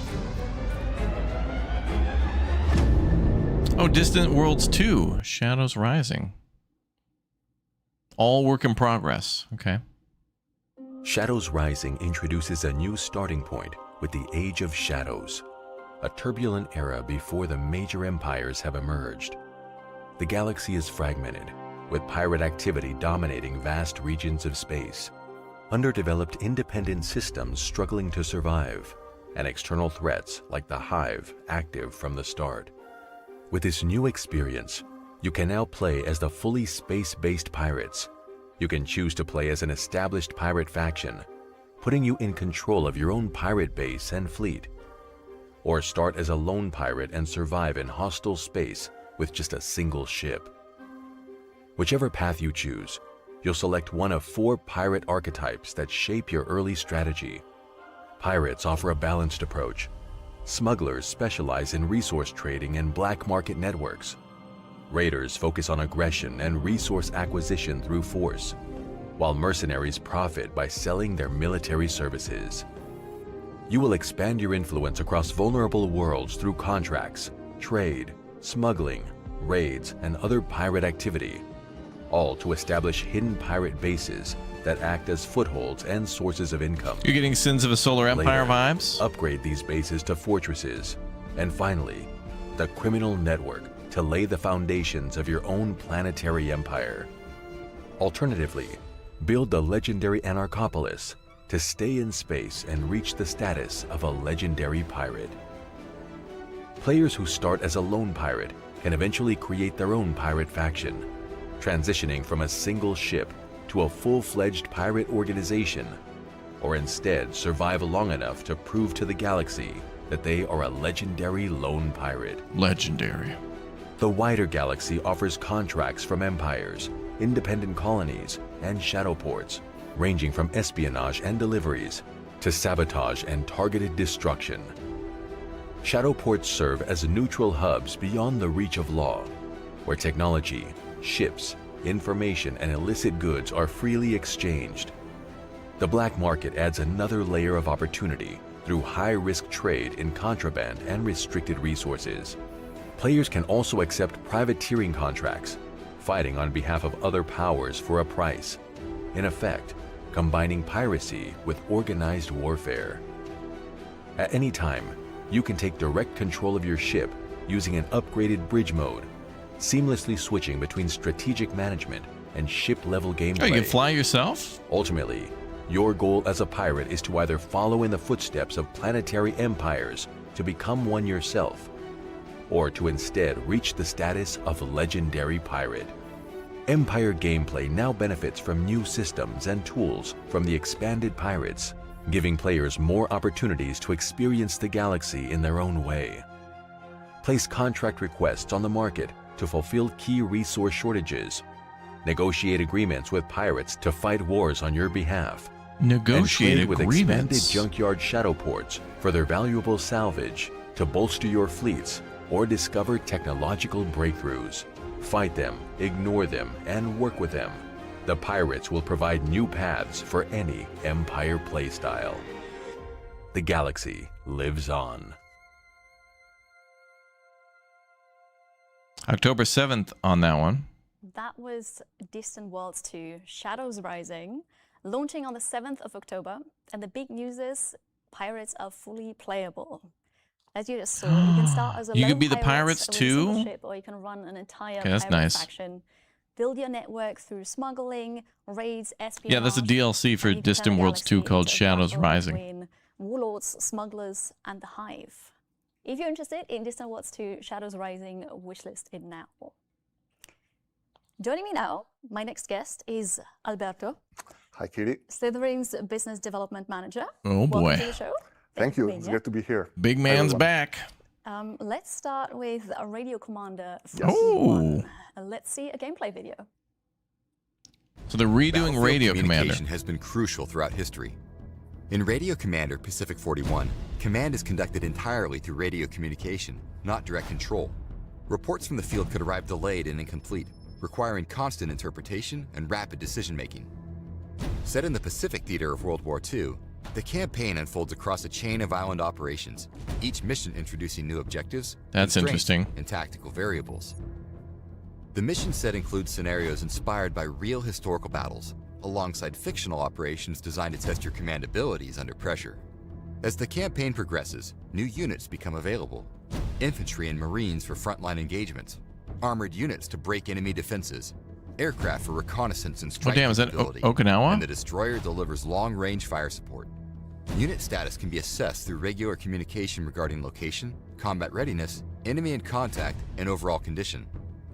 Oh, Distant Worlds 2, Shadows Rising. All work in progress. Okay. Shadows Rising introduces a new starting point with the Age of Shadows, a turbulent era before the major empires have emerged. The galaxy is fragmented, with pirate activity dominating vast regions of space, underdeveloped independent systems struggling to survive, and external threats like the Hive active from the start. With this new experience, you can now play as the fully space-based pirates. You can choose to play as an established pirate faction, putting you in control of your own pirate base and fleet, or start as a lone pirate and survive in hostile space with just a single ship. Whichever path you choose, you'll select one of 4 pirate archetypes that shape your early strategy. Pirates offer a balanced approach. Smugglers specialize in resource trading and black market networks. Raiders focus on aggression and resource acquisition through force, while mercenaries profit by selling their military services. You will expand your influence across vulnerable worlds through contracts, trade, smuggling, raids, and other pirate activity, all to establish hidden pirate bases that act as footholds and sources of income. You're getting Sins of a Solar Empire Later, vibes? Upgrade these bases to fortresses, and finally, the criminal network to lay the foundations of your own planetary empire. Alternatively, build the legendary Anarchopolis to stay in space and reach the status of a legendary pirate. Players who start as a lone pirate can eventually create their own pirate faction, transitioning from a single ship to a full-fledged pirate organization, or instead survive long enough to prove to the galaxy that they are a legendary lone pirate. Legendary. The wider galaxy offers contracts from empires, independent colonies, and shadow ports, ranging from espionage and deliveries to sabotage and targeted destruction. Shadow ports serve as neutral hubs beyond the reach of law, where technology, ships, information, and illicit goods are freely exchanged. The black market adds another layer of opportunity through high-risk trade in contraband and restricted resources. Players can also accept privateering contracts, fighting on behalf of other powers for a price, in effect, combining piracy with organized warfare. At any time, you can take direct control of your ship using an upgraded bridge mode, seamlessly switching between strategic management and ship-level gameplay. Oh, you can fly yourself? Ultimately, your goal as a pirate is to either follow in the footsteps of planetary empires to become one yourself, or to instead reach the status of legendary pirate. Empire gameplay now benefits from new systems and tools from the expanded pirates, giving players more opportunities to experience the galaxy in their own way. Place contract requests on the market to fulfill key resource shortages. Negotiate agreements with pirates to fight wars on your behalf. Negotiate and trade agreements. with expanded junkyard shadow ports for their valuable salvage to bolster your fleets or discover technological breakthroughs. Fight them, ignore them, and work with them. The pirates will provide new paths for any Empire playstyle. The galaxy lives on. October 7th on that one. That was Distant Worlds 2, Shadows Rising, launching on the 7th of October. And the big news is pirates are fully playable. As you just saw, you can start as a You lone can be the pirate pirates with a single too? ship, or you can run an entire Okay, that's pirate nice. faction. Build your network through smuggling, raids, espionage. Yeah, that's a DLC for and you can turn Distant the Worlds 2 galaxy called into a Shadows battle Rising. between warlords, smugglers, and the Hive. If you're interested in Distant Worlds 2 Shadows Rising, wishlist it now. Joining me now, my next guest is Alberto. Hi, Kitty. Slitherine's Business Development Manager. Oh boy. Welcome to the show. Thank you. for being It's here. good to be here. Big Hi, man's everyone. back. Let's start with a Radio Commander from Yes. Oh. Let's see a gameplay video. So they're redoing Battlefield Radio Commander. communication has been crucial throughout history. In Radio Commander Pacific 41, command is conducted entirely through radio communication, not direct control. Reports from the field could arrive delayed and incomplete, requiring constant interpretation and rapid decision-making. Set in the Pacific theater of World War II, the campaign unfolds across a chain of island operations, each mission introducing new objectives, That's constraints, interesting. and tactical variables. The mission set includes scenarios inspired by real historical battles, alongside fictional operations designed to test your command abilities under pressure. As the campaign progresses, new units become available. Infantry and Marines for frontline engagements, armored units to break enemy defenses, aircraft for reconnaissance and strike damn, is that capability, Okinawa? and the destroyer delivers long-range fire support. Unit status can be assessed through regular communication regarding location, combat readiness, enemy in contact, and overall condition.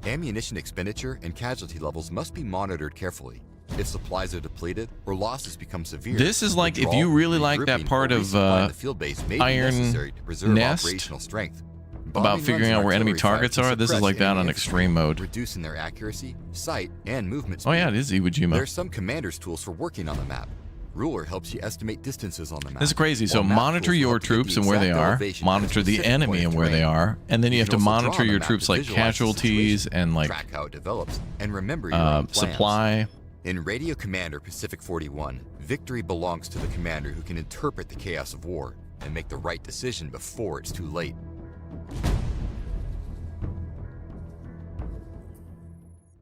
Ammunition expenditure and casualty levels must be monitored carefully. If supplies are depleted or losses become severe, This is like if withdrawal, you really like that regrouping, part or of resupplying the field base may be Iron necessary to preserve Nest, operational strength. about Bombing figuring runs out and where enemy artillery fire targets can are. This is suppress like that enemy on infantry, extreme mode. reducing their accuracy, sight, and movement speed. Oh yeah, it is Iwo There Jima. are some commander's tools for working on the map. Ruler helps you estimate distances on the map. This is crazy. So while map monitor tools your help you get troops the and where they exact are, elevation monitor of a the specific enemy point and of where they terrain. are, and then you have to can also draw monitor on the your map troops to like visualize the casualties situation, and like track how it develops, and remember your own plans. supply. In Radio Commander Pacific 41, victory belongs to the commander who can interpret the chaos of war and make the right decision before it's too late.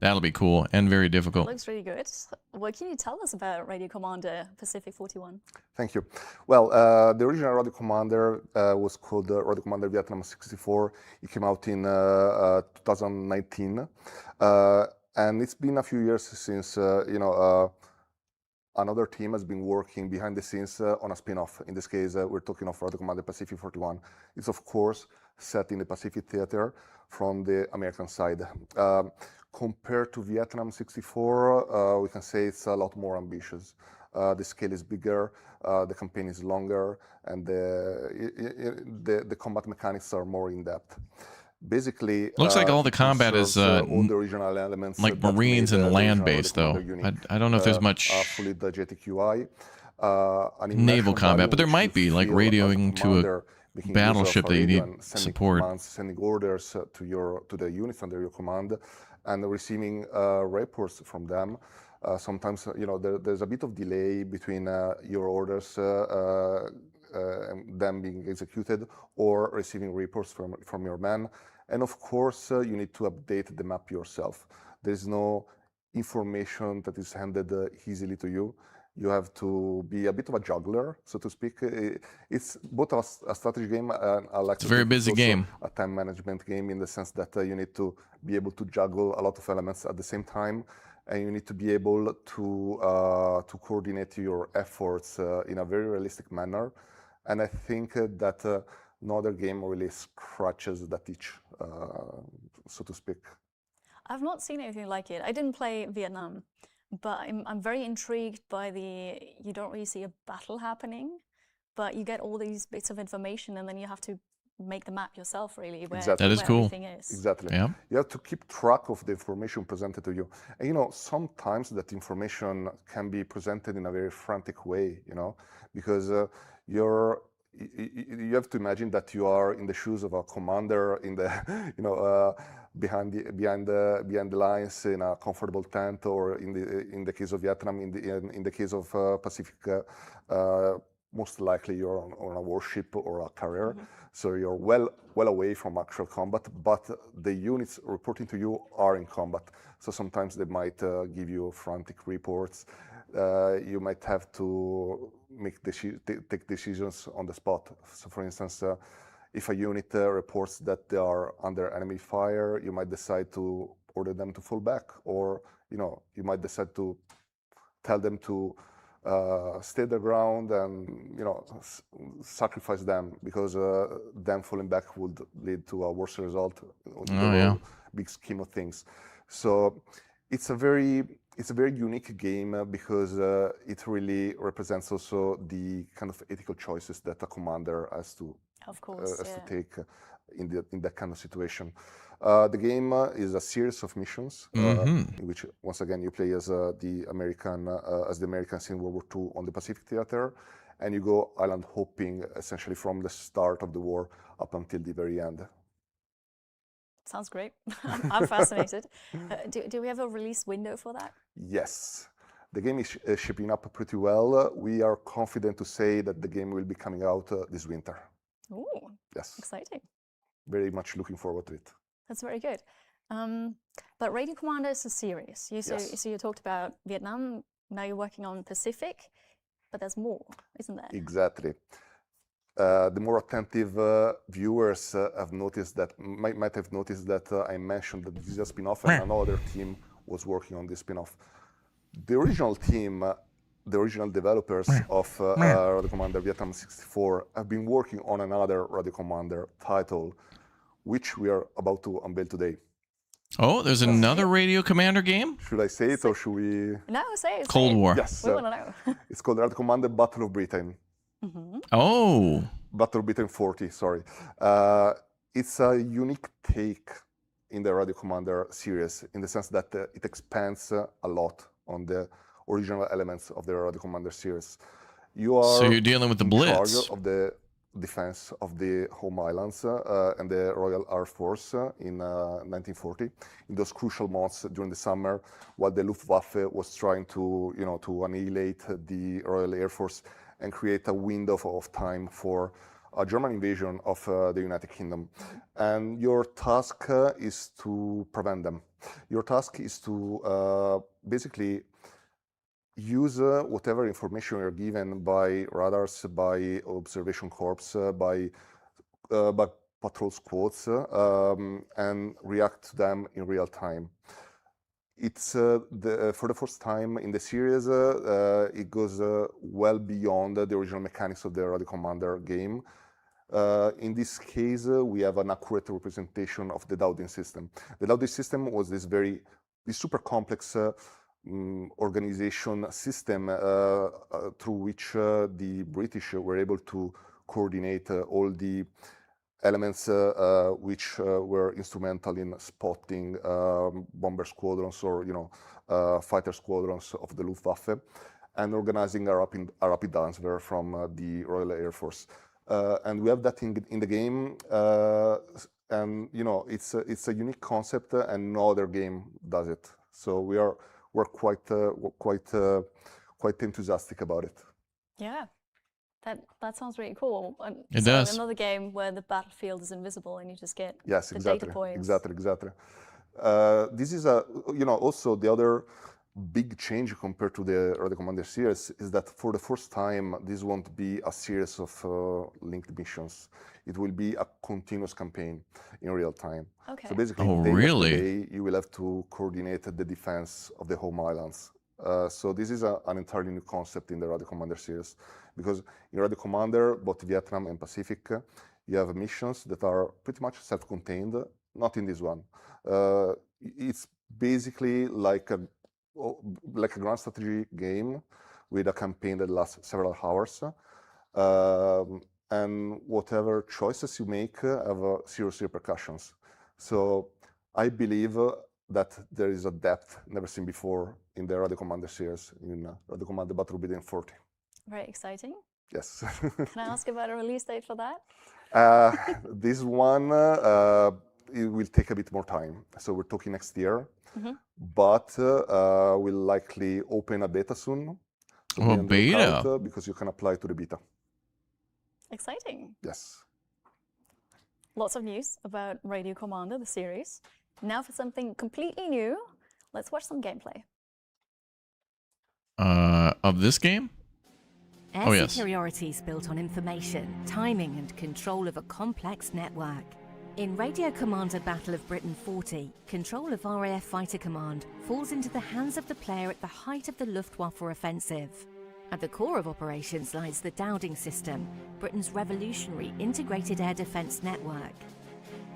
That'll be cool and very difficult. Looks really good. What can you tell us about Radio Commander Pacific 41? Thank you. Well, the original Radio Commander was called Radio Commander Vietnam 64. It came out in 2019. And it's been a few years since, another team has been working behind the scenes on a spin-off. In this case, we're talking of Radio Commander Pacific 41. It's, of course, set in the Pacific Theater from the American side. Compared to Vietnam 64, we can say it's a lot more ambitious. The scale is bigger, the campaign is longer, and the combat mechanics are more in-depth. Basically, looks like all the combat is all the original elements like Marines and land-based, though. I don't know if there's much fully diegetic UI, naval combat, but there might be like radioing to a battleship that you need support. Commands, sending orders to the units under your command, and receiving reports from them. Sometimes, there's a bit of delay between your orders them being executed or receiving reports from your men. And of course, you need to update the map yourself. There's no information that is handed easily to you. You have to be a bit of a juggler, so to speak. It's both a strategy game and it's a very busy game. A time management game in the sense that you need to be able to juggle a lot of elements at the same time, and you need to be able to coordinate your efforts in a very realistic manner. And I think that no other game really scratches that itch, so to speak. I've not seen anything like it. I didn't play Vietnam, but I'm very intrigued by you don't really see a battle happening, but you get all these bits of information and then you have to make the map yourself, really, where, exactly. That is cool. everything is. Exactly. Yeah. You have to keep track of the information presented to you. And sometimes that information can be presented in a very frantic way, because you have to imagine that you are in the shoes of a commander in the, behind the lines in a comfortable tent, or in the case of Vietnam, in the case of Pacific, most likely you're on a warship or a carrier, so you're well away from actual combat. But the units reporting to you are in combat, so sometimes they might give you frantic reports. You might have to take decisions on the spot. So, for instance, if a unit reports that they are under enemy fire, you might decide to order them to fall back, or you might decide to tell them to stay their ground and sacrifice them, because them falling back would lead to a worse result in the big scheme of things. So it's a very unique game because it really represents also the kind of ethical choices that a commander has to take in that kind of situation. The game is a series of missions in which, once again, you play as the Americans in World War II on the Pacific Theater, and you go island hopping essentially from the start of the war up until the very end. Sounds great. I'm fascinated. Do we have a release window for that? Yes. The game is shipping up pretty well. We are confident to say that the game will be coming out this winter. Ooh, yes. Exciting. Very much looking forward to it. That's very good. But Radio Commander is a series. So you talked about Vietnam, now you're working on Pacific, but there's more, isn't there? Exactly. The more attentive viewers have noticed that, might have noticed that I mentioned that this is a spin-off, and another team was working on this spin-off. The original team, the original developers of Radio Commander Vietnam 64 have been working on another Radio Commander title, which we are about to unveil today. Oh, there's another Radio Commander game? Should I say it, or should we? No, say it. Cold War. Yes. We want to know. It's called Radio Commander Battle of Britain. Oh. Battle of Britain 40, sorry. It's a unique take in the Radio Commander series, in the sense that it expands a lot on the original elements of the Radio Commander series. You are so you're dealing with the Blitz. Charge of the defense of the home islands and the Royal Air Force in 1940, in those crucial months during the summer, while the Luftwaffe was trying to, to annihilate the Royal Air Force and create a window of time for a German invasion of the United Kingdom. And your task is to prevent them. Your task is to basically use whatever information you're given by radars, by observation corps, by patrol squads, and react to them in real time. It's for the first time in the series, it goes well beyond the original mechanics of the Radio Commander game. In this case, we have an accurate representation of the Dowding system. The Dowding system was this super complex organization system through which the British were able to coordinate all the elements which were instrumental in spotting bomber squadrons or fighter squadrons of the Luftwaffe and organizing a rapid transfer from the Royal Air Force. And we have that in the game, and it's a unique concept, and no other game does it. So we're quite enthusiastic about it. Yeah, that sounds really cool. It does. Another game where the battlefield is invisible and you just get the data points. Exactly. This is also the other big change compared to the Radio Commander series is that for the first time, this won't be a series of linked missions. It will be a continuous campaign in real time. Okay. So basically, day you will have to coordinate the defense of the home islands. So this is an entirely new concept in the Radio Commander series, because in Radio Commander, both Vietnam and Pacific, you have missions that are pretty much self-contained. Not in this one. It's basically like a grand strategy game with a campaign that lasts several hours, and whatever choices you make have serious repercussions. So I believe that there is a depth never seen before in the Radio Commander series, in Radio Commander Battle Obsidian 40. Very exciting. Yes. Can I ask about a release date for that? This one, it will take a bit more time. So we're talking next year. Mm-hmm. But we'll likely open a beta soon. So beta? Because you can apply to the beta. Exciting. Yes. Lots of news about Radio Commander, the series. Now for something completely new, let's watch some gameplay. Of this game? Air superiority is built on information, timing, and control of a complex network. In Radio Commander Battle of Britain 40, control of RAF Fighter Command falls into the hands of the player at the height of the Luftwaffe offensive. At the core of operations lies the Dowding system, Britain's revolutionary integrated air defence network.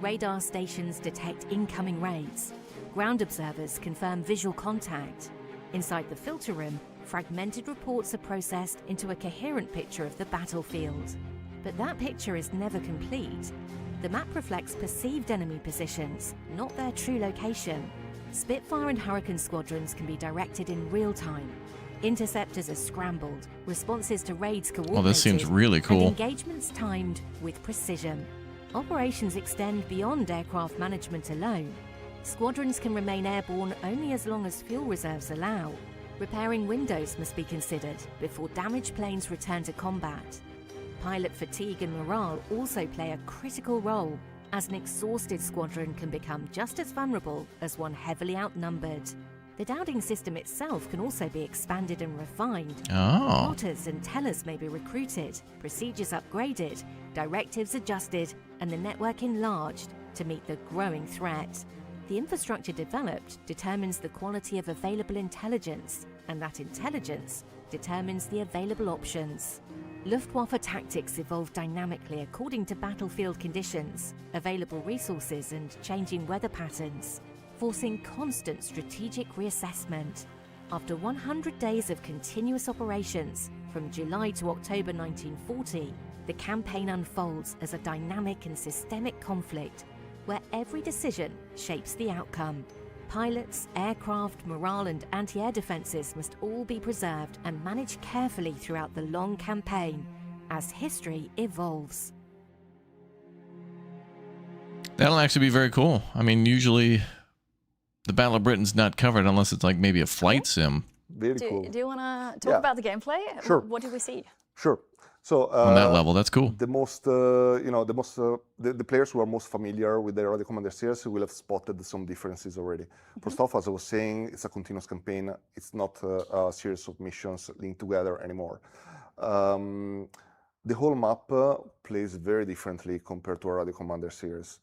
Radar stations detect incoming raids. Ground observers confirm visual contact. Inside the filter room, fragmented reports are processed into a coherent picture of the battlefield. But that picture is never complete. The map reflects perceived enemy positions, not their true location. Spitfire and Hurricane squadrons can be directed in real time. Interceptors are scrambled, responses to raids coordinated, this seems really cool. And engagements timed with precision. Operations extend beyond aircraft management alone. Squadrons can remain airborne only as long as fuel reserves allow. Repairing windows must be considered before damaged planes return to combat. Pilot fatigue and morale also play a critical role, as an exhausted squadron can become just as vulnerable as one heavily outnumbered. The Dowding system itself can also be expanded and refined. Plotters and tellers may be recruited, procedures upgraded, directives adjusted, and the network enlarged to meet the growing threat. The infrastructure developed determines the quality of available intelligence, and that intelligence determines the available options. Luftwaffe tactics evolve dynamically according to battlefield conditions, available resources, and changing weather patterns, forcing constant strategic reassessment. After 100 days of continuous operations, from July to October 1940, the campaign unfolds as a dynamic and systemic conflict where every decision shapes the outcome. Pilots, aircraft, morale and anti-air defences must all be preserved and managed carefully throughout the long campaign as history evolves. That'll actually be very cool. I mean, usually the Battle of Britain's not covered unless it's like maybe a flight sim. Very cool. Do you want to talk about the gameplay? Sure. What did we see? Sure. So on that level, that's cool. The most, the players who are most familiar with the Radio Commander series will have spotted some differences already. First off, as I was saying, it's a continuous campaign. It's not a series of missions linked together anymore. The whole map plays very differently compared to a Radio Commander series,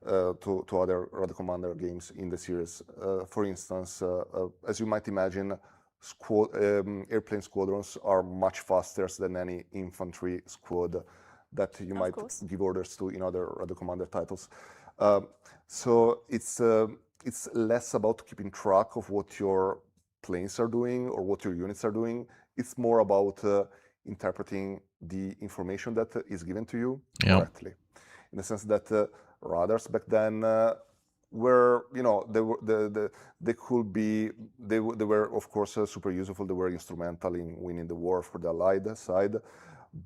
to other Radio Commander games in the series. For instance, as you might imagine, airplane squadrons are much faster than any infantry squad that you might give orders to in other Radio Commander titles. So it's less about keeping track of what your planes are doing or what your units are doing. It's more about interpreting the information that is given to you correctly. In the sense that radars back then were, they were of course super useful. They were instrumental in winning the war for the Allied side,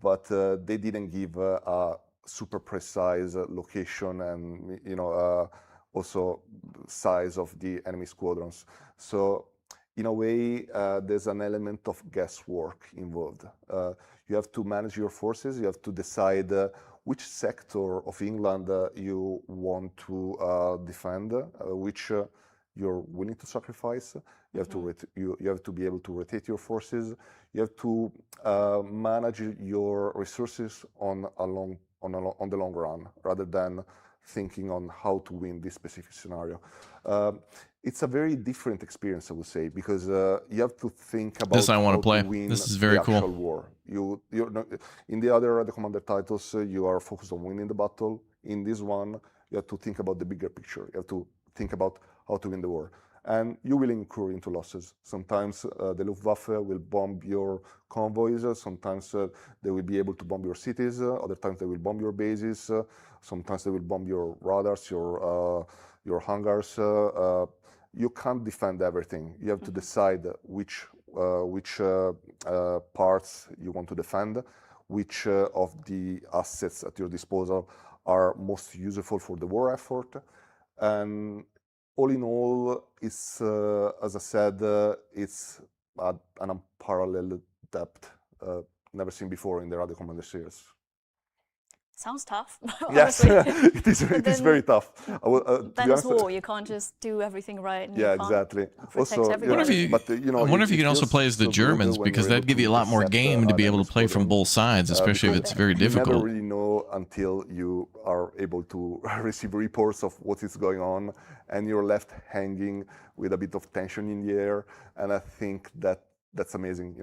but they didn't give a super precise location and also size of the enemy squadrons. So in a way, there's an element of guesswork involved. You have to manage your forces. You have to decide which sector of England you want to defend, which you're willing to sacrifice. You have to you have to be able to rotate your forces. You have to manage your resources on the long run, rather than thinking on how to win this specific scenario. It's a very different experience, I would say, because you have to think about this. I want to play. Win this is very the actual cool. War. In the other Commander titles, you are focused on winning the battle. In this one, you have to think about the bigger picture. You have to think about how to win the war, and you will incur into losses. Sometimes the Luftwaffe will bomb your convoys. Sometimes they will be able to bomb your cities. Other times they will bomb your bases. Sometimes they will bomb your radars, your hangars. You can't defend everything. You have to decide which parts you want to defend, which of the assets at your disposal are most useful for the war effort. And all in all, it's, as I said, it's an unparalleled depth, never seen before in the Radio Commander series. Sounds tough. Yes, it is very tough. Then it's war. You can't just do everything right. And exactly. Also, I wonder if you can also play as the Germans, because that'd give you a lot more game to be able to play from both sides, especially if it's very difficult. You never really know until you are able to receive reports of what is going on, and you're left hanging with a bit of tension in the air. And I think that's amazing.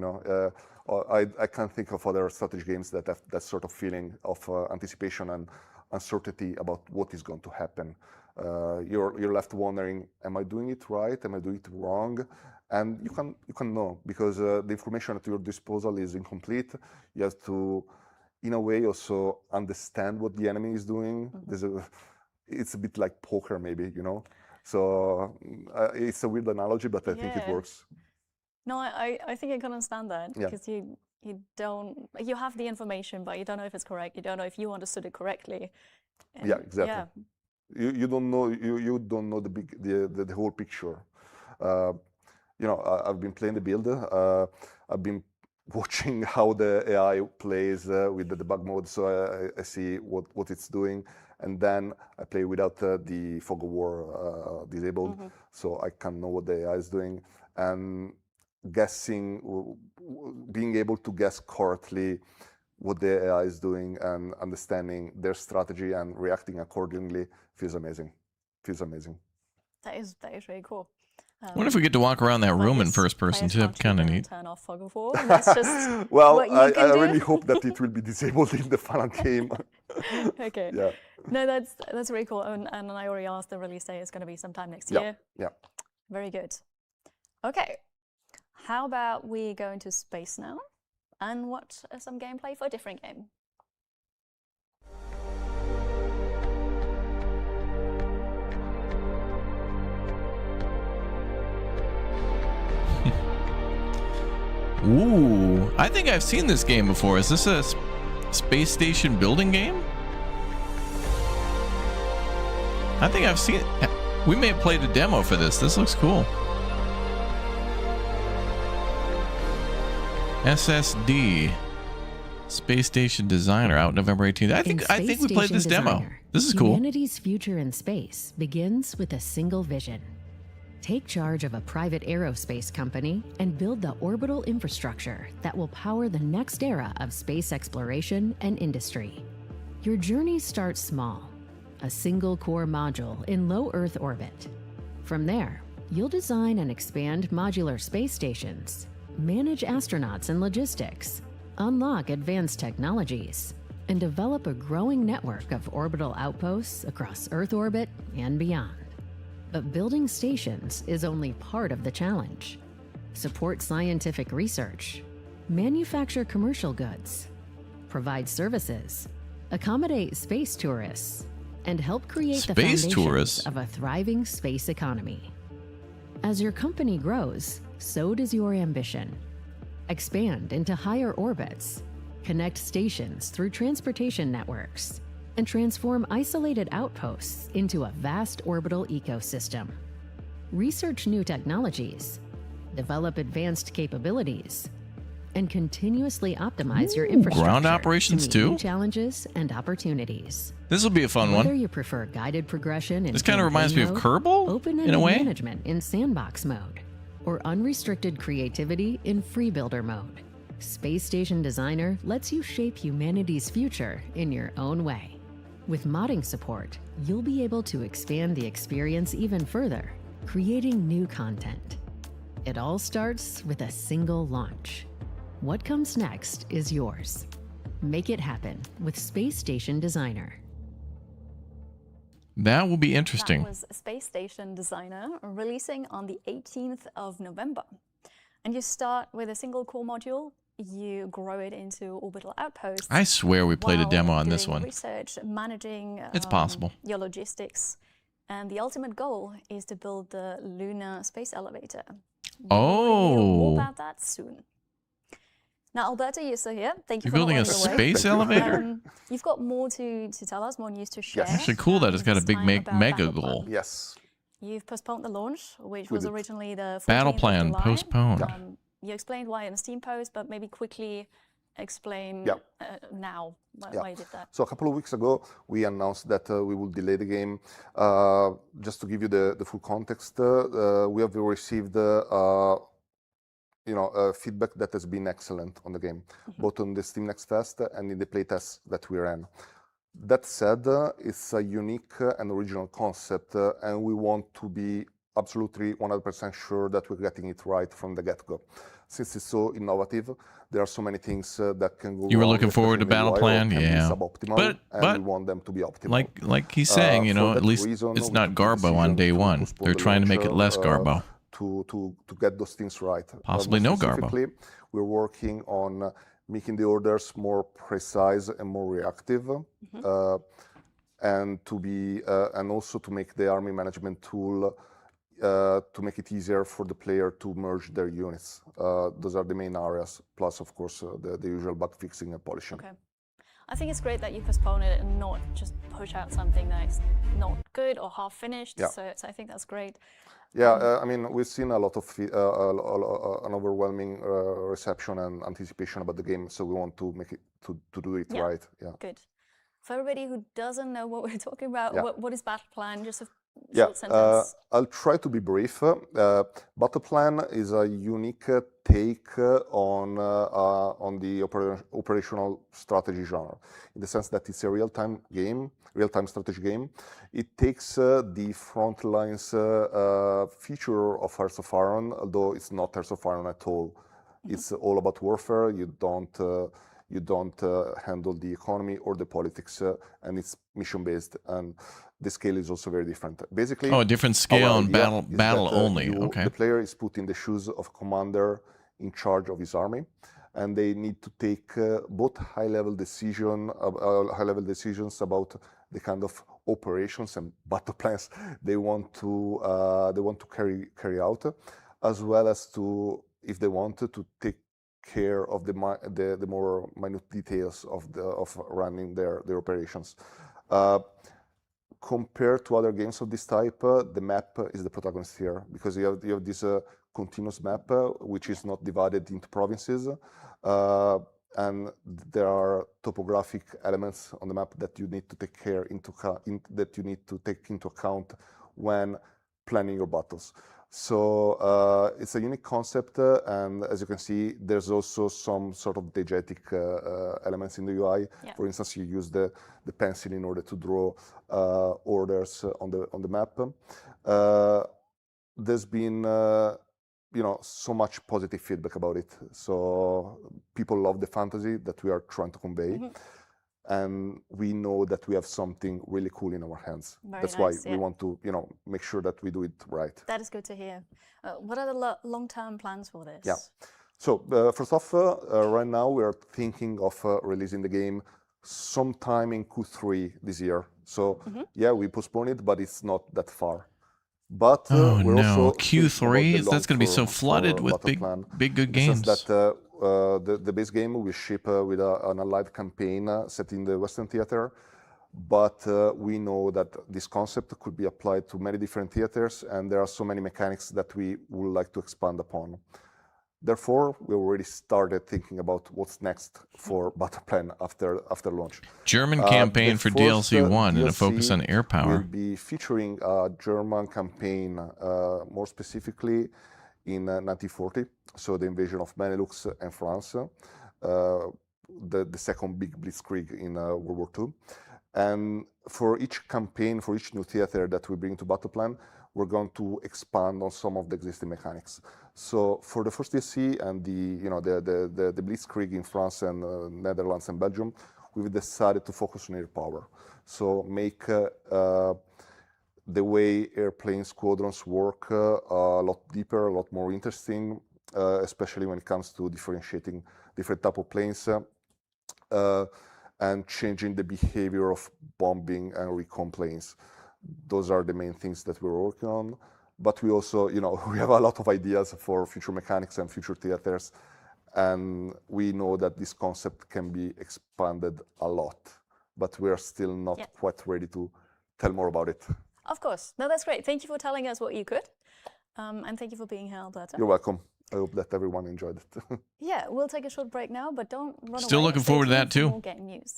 I can't think of other strategy games that have that sort of feeling of anticipation and uncertainty about what is going to happen. You're left wondering, am I doing it right? Am I doing it wrong? And you can know, because the information at your disposal is incomplete. You have to, in a way, also understand what the enemy is doing. It's a bit like poker, maybe, So it's a weird analogy, but I think it works. No, I think I can understand that, because you have the information, but you don't know if it's correct. You don't know if you understood it correctly. And yeah, exactly. Yeah. You don't know the whole picture. I've been playing the build. I've been watching how the AI plays with the debug mode, so I see what it's doing, and then I play without the fog of war disabled, so I can know what the AI is doing. And being able to guess correctly what the AI is doing and understanding their strategy and reacting accordingly feels amazing. That is really cool. I wonder if we get to walk around that room in first person too. Kind of neat. Turn off fog of war. That's just well, what you can I do. really hope that it will be disabled in the final game. Okay. Yeah. No, that's really cool. And I already asked, the release date is going to be sometime next year. Yeah. Very good. Okay. How about we go into space now and watch some gameplay for a different game? Ooh, I think I've seen this game before. Is this a space station building game? I think I've seen it. We may have played a demo for this. This looks cool. SSD. Space Station Designer, out November 18th. I think we played this demo. This is cool. Humanity's future in space begins with a single vision. Take charge of a private aerospace company and build the orbital infrastructure that will power the next era of space exploration and industry. Your journey starts small, a single core module in low Earth orbit. From there, you'll design and expand modular space stations, manage astronauts and logistics, unlock advanced technologies, and develop a growing network of orbital outposts across Earth orbit and beyond. But building stations is only part of the challenge. Support scientific research, manufacture commercial goods, provide services, accommodate space tourists, and help create the foundations of a thriving space economy. As your company grows, so does your ambition. Expand into higher orbits, connect stations through transportation networks, and transform isolated outposts into a vast orbital ecosystem. Research new technologies, develop advanced capabilities, and continuously optimize your infrastructure ground operations to meet too? New challenges and opportunities. This will be a fun Whether one. you prefer guided progression in This kind of reminds me of mode, Kerbal open-ended in a way. management in sandbox mode, or unrestricted creativity in free builder mode. Space Station Designer lets you shape humanity's future in your own way. With modding support, you'll be able to expand the experience even further, creating new content. It all starts with a single launch. What comes next is yours. Make it happen with Space Station Designer. That will be interesting. That was Space Station Designer, releasing on the 18th of November. And you start with a single core module. You grow it into orbital outposts. I swear we played a demo on this doing one. Research, managing It's possible. your logistics. And the ultimate goal is to build the lunar space elevator. Oh. More about that soon. Now, Alberto, you're still here. Thank you You're for building a not running away. space elevator? You've got more to tell us, more news to share. Yes. Actually cool that it's got a This big time about mega Battle goal. Plan. Yes. You've postponed the launch, which We was did. originally the 14th Battle of Plan July. postponed. You explained why in a Steam post, but maybe quickly explain Yeah. now why you did that. So a couple of weeks ago, we announced that we will delay the game. Just to give you the full context, we have received feedback that has been excellent on the game, both on the Steam Next Fest and in the playtests that we ran. That said, it's a unique and original concept, and we want to be absolutely 100% sure that we're getting it right from the get-go. Since it's so innovative, there are so many things that can go wrong. You were looking forward to Battle Plan, yeah. Suboptimal, But we want them to be optimal. like he's saying, at least reason, it's we not took the Garbo on decision day to one. postpone They're the trying to make it launch, less Garbo. To get those things right. Possibly More no Garbo. specifically, we're working on making the orders more precise and more reactive, and also to make the army management tool to make it easier for the player to merge their units. Those are the main areas, plus of course the usual bug fixing and polishing. Okay. I think it's great that you postpone it and not just push out something that is not good or half finished. Yeah. So I think that's great. Yeah, I mean, we've seen a lot of an overwhelming reception and anticipation about the game, so we want to make it to do it right. Yeah. Good. For everybody who doesn't know what we're talking about, Yeah. what is Battle Plan? Just a Yeah, short sentence. I'll try to be brief. Battle Plan is a unique take on the operational strategy genre, in the sense that it's a real-time strategy game. It takes the front lines feature of Hearts of Iron, although it's not Hearts of Iron at all. It's all about warfare. You don't handle the economy or the politics, and it's mission-based. And the scale is also very different. Basically, a different scale and idea is battle that, only. Okay. The player is put in the shoes of a commander in charge of his army, and they need to take both high-level decisions about the kind of operations and battle plans they want to carry out, as well as to, if they want to take care of the more minute details of running their operations. Compared to other games of this type, the map is the protagonist here, because you have this continuous map which is not divided into provinces, and there are topographic elements on the map that you need to take into account when planning your battles. So it's a unique concept, and as you can see, there's also some sort of diegetic elements in the UI. Yeah. For instance, you use the pencil in order to draw orders on the map. There's been so much positive feedback about it. So people love the fantasy that we are trying to convey. Mm-hmm. And we know that we have something really cool in our hands. That's nice, why we want to, make sure that we do it right. That is good to hear. What are the long-term plans for this? Yeah. So first off, right now we are thinking of releasing the game sometime in Q3 this year. So yeah, we postponed it, but it's not that far. But we're also Q3. That's going to be so flooded with big good games. That the base game will ship with an live campaign set in the Western theater, but we know that this concept could be applied to many different theaters, and there are so many mechanics that we would like to expand upon. Therefore, we already started thinking about what's next for Battle Plan after launch. German campaign for DLC 1 and a focus on air power. We'll be featuring a German campaign, more specifically in 1940, so the invasion of Benelux and France, the second big blitzkrieg in World War II. And for each campaign, for each new theater that we bring to Battle Plan, we're going to expand on some of the existing mechanics. So for the first DLC and the blitzkrieg in France and Netherlands and Belgium, we've decided to focus on air power. So make the way airplane squadrons work a lot deeper, a lot more interesting, especially when it comes to differentiating different type of planes and changing the behavior of bombing and recon planes. Those are the main things that we're working on. But we also, we have a lot of ideas for future mechanics and future theaters, and we know that this concept can be expanded a lot, but we are still not quite ready to tell more about it. Of course. No, that's great. Thank you for telling us what you could. And thank you for being here, Alberto. You're welcome. I hope that everyone enjoyed it. Yeah, we'll take a short break now, but don't run away. Still looking forward to that, too. More game news.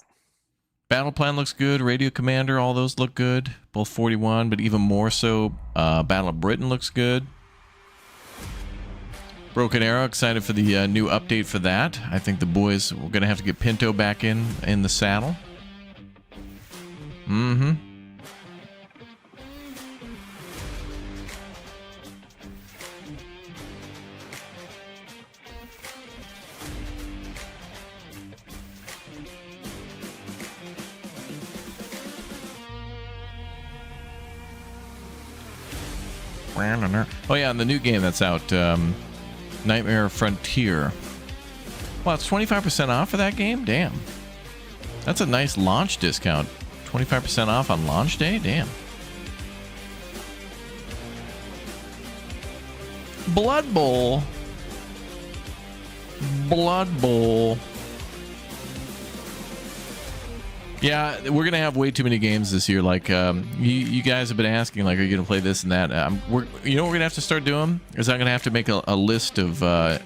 Battle Plan looks good. Radio Commander, all those look good. Both 41, but even more so, Battle of Britain looks good. Broken Arrow, excited for the new update for that. I think the boys, we're going to have to get Pinto back in the saddle. Mm-hmm. Oh yeah, and the new game that's out, Nightmare Frontier. Wow, it's 25% off for that game? Damn. That's a nice launch discount. 25% off on launch day? Damn. Blood Bowl. Blood Bowl. Yeah, we're gonna have way too many games this year. Like, you guys have been asking, like, are you gonna play this and that? You know what we're gonna have to start doing? Is I'm gonna have to make a list of a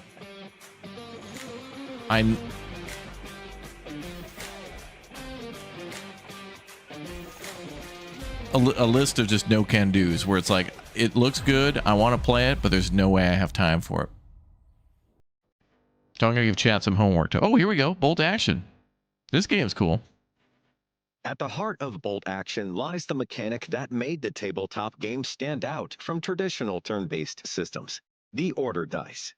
list of just no can do's, where it's like, it looks good, I want to play it, but there's no way I have time for it. So I'm gonna give chat some homework to. Oh, here we go, Bolt Action. This game's cool. At the heart of Bolt Action lies the mechanic that made the tabletop game stand out from traditional turn-based systems, the order dice.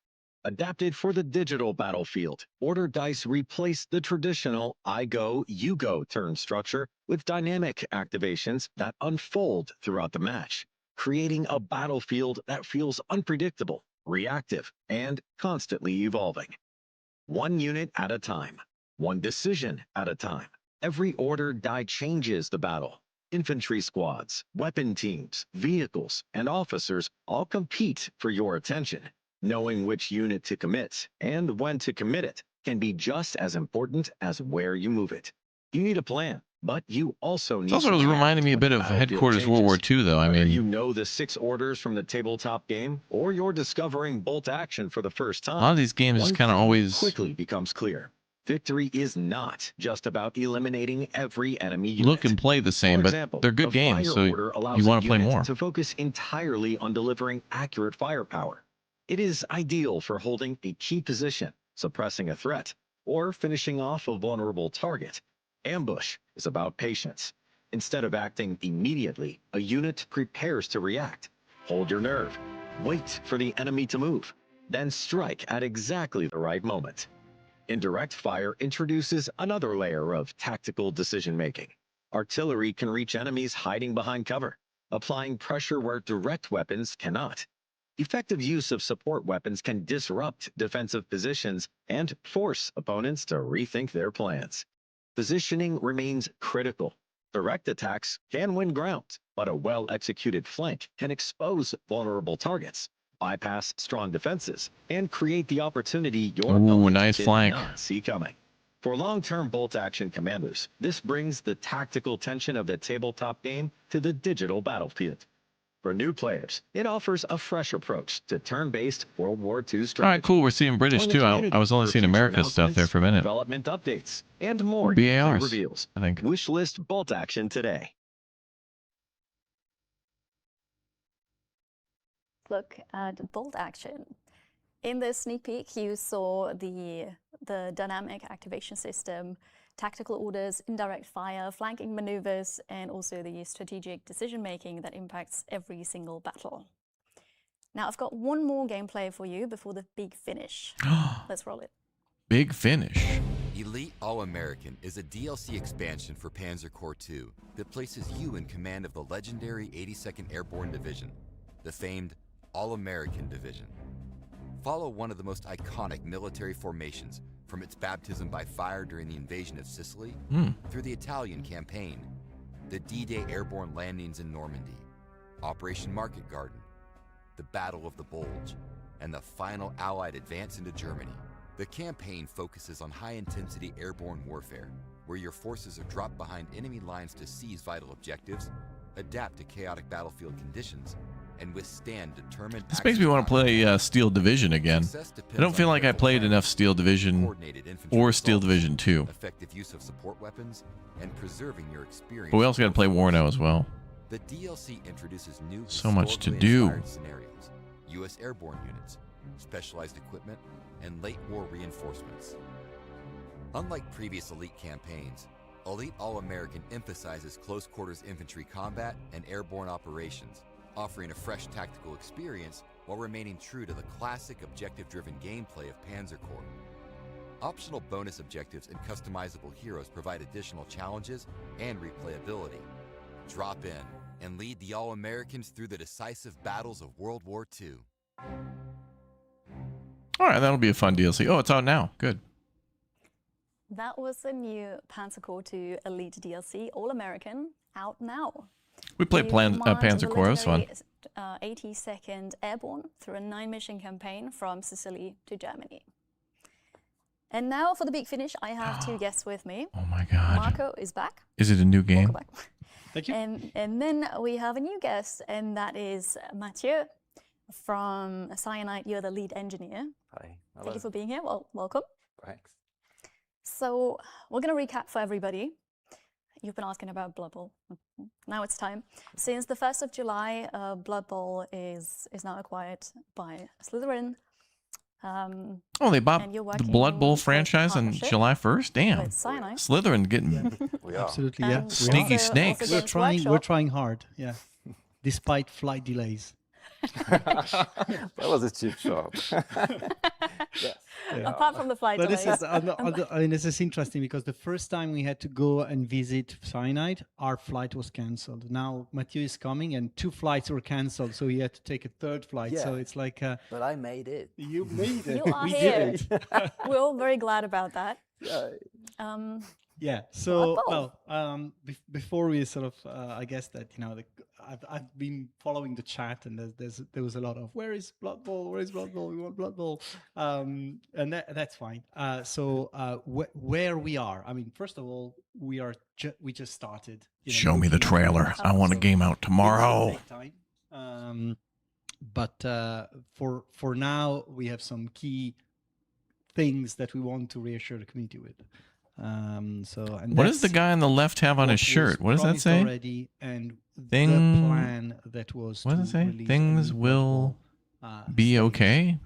Adapted for the digital battlefield, order dice replace the traditional I go, you go turn structure with dynamic activations that unfold throughout the match, creating a battlefield that feels unpredictable, reactive, and constantly evolving. One unit at a time, one decision at a time. Every order die changes the battle. Infantry squads, weapon teams, vehicles, and officers all compete for your attention. Knowing which unit to commit and when to commit it can be just as important as where you move it. You need a plan, but you also need It's also to reminding me a bit of Headquarters World War II, though. I Whether mean, you know the 6 orders from the tabletop game, or you're discovering bolt action for the first time. a lot of these games one kind of thing always quickly becomes clear. Victory is not just about eliminating every enemy unit. look and play the same, For but example, they're good a games, fire so order allows you a want to play unit more. to focus entirely on delivering accurate firepower. It is ideal for holding a key position, suppressing a threat, or finishing off a vulnerable target. Ambush is about patience. Instead of acting immediately, a unit prepares to react. Hold your nerve. Wait for the enemy to move. Then strike at exactly the right moment. Indirect fire introduces another layer of tactical decision-making. Artillery can reach enemies hiding behind cover, applying pressure where direct weapons cannot. Effective use of support weapons can disrupt defensive positions and force opponents to rethink their plans. Positioning remains critical. Direct attacks can win ground, but a well-executed flank can expose vulnerable targets, bypass strong defenses, and create the opportunity your opponent nice did flank. not see coming. For long-term bolt-action commanders, this brings the tactical tension of the tabletop game to the digital battlefield. For new players, it offers a fresh approach to turn-based World War II strategy. All right, cool. We're seeing British, Join the too. community I was only for seeing future America's stuff there for a minute. Development updates, and more BARs, gameplay reveals. I think. Wishlist bolt action today. Look at bolt action. In this sneak peek, you saw the dynamic activation system, tactical orders, indirect fire, flanking maneuvers, and also the strategic decision-making that impacts every single battle. Now, I've got one more gameplay for you before the big finish. Let's roll it. Big finish. Elite All-American is a DLC expansion for Panzer Corps II that places you in command of the legendary 82nd Airborne Division, the famed All-American Division. Follow one of the most iconic military formations from its baptism by fire during the invasion of Sicily through the Italian campaign, the D-Day airborne landings in Normandy, Operation Market Garden, the Battle of the Bulge, and the final Allied advance into Germany. The campaign focuses on high-intensity airborne warfare, where your forces are dropped behind enemy lines to seize vital objectives, adapt to chaotic battlefield conditions, and withstand determined. This makes me want to play Steel Division again. I don't feel like I played enough Steel Division or Steel Division 2. Effective use of support weapons and preserving your experience. But we also got to play Warno as well. The DLC introduces new So much to historically do. inspired scenarios, U.S. airborne units, specialized equipment, and late war reinforcements. Unlike previous Elite campaigns, Elite All-American emphasizes close quarters infantry combat and airborne operations, offering a fresh tactical experience while remaining true to the classic objective-driven gameplay of Panzer Corps. Optional bonus objectives and customizable heroes provide additional challenges and replayability. Drop in and lead the All-Americans through the decisive battles of World War II. All right, that'll be a fun DLC. Oh, it's out now. Good. That was the new Panzer Corps 2 Elite DLC, All-American, out now. We played Panzer Corps. It was fun. 82nd Airborne through a 9-mission campaign from Sicily to Germany. And now for the big finish, I have two guests with me. Oh my God. Marco is back. Is it a new game? Thank you. And then we have a new guest, and that is Mathieu from Cyanide. You're the lead engineer. Hi. Hello. Thank you for being here. Well, welcome. Thanks. So we're going to recap for everybody. You've been asking about Blood Bowl. Now it's time. Since the 1st of July, Blood Bowl is now acquired by Slitherine. Oh, they bought the Blood Bowl franchise on July 1st? Damn. Slitherine getting We are. Absolutely, yeah. sneaky snakes. We're trying hard, yeah. Despite flight delays. That was a cheap shot. Yes. Yeah. Apart from the flight But delays. this is interesting because the first time we had to go and visit Cyanide, our flight was cancelled. Now Mathieu is coming and 2 flights were cancelled, so he had to take a 3rd flight. Yeah. So it's like But I made it. you made it. You are we here. did it. We're all very glad about that. Yeah. So well, before we sort of, I guess that I've been following the chat, and there was a lot of where is Blood Bowl? Where is Blood Bowl? We want Blood Bowl, and that's fine. Where we are, I mean, first of all, we just started. Show me the trailer. I want a game out tomorrow. Take time. But for now, we have some key things that we want to reassure the community with. What does the guy on the left have on his shirt? What does that say? Already, and the plan that was what does it say? Things will be okay.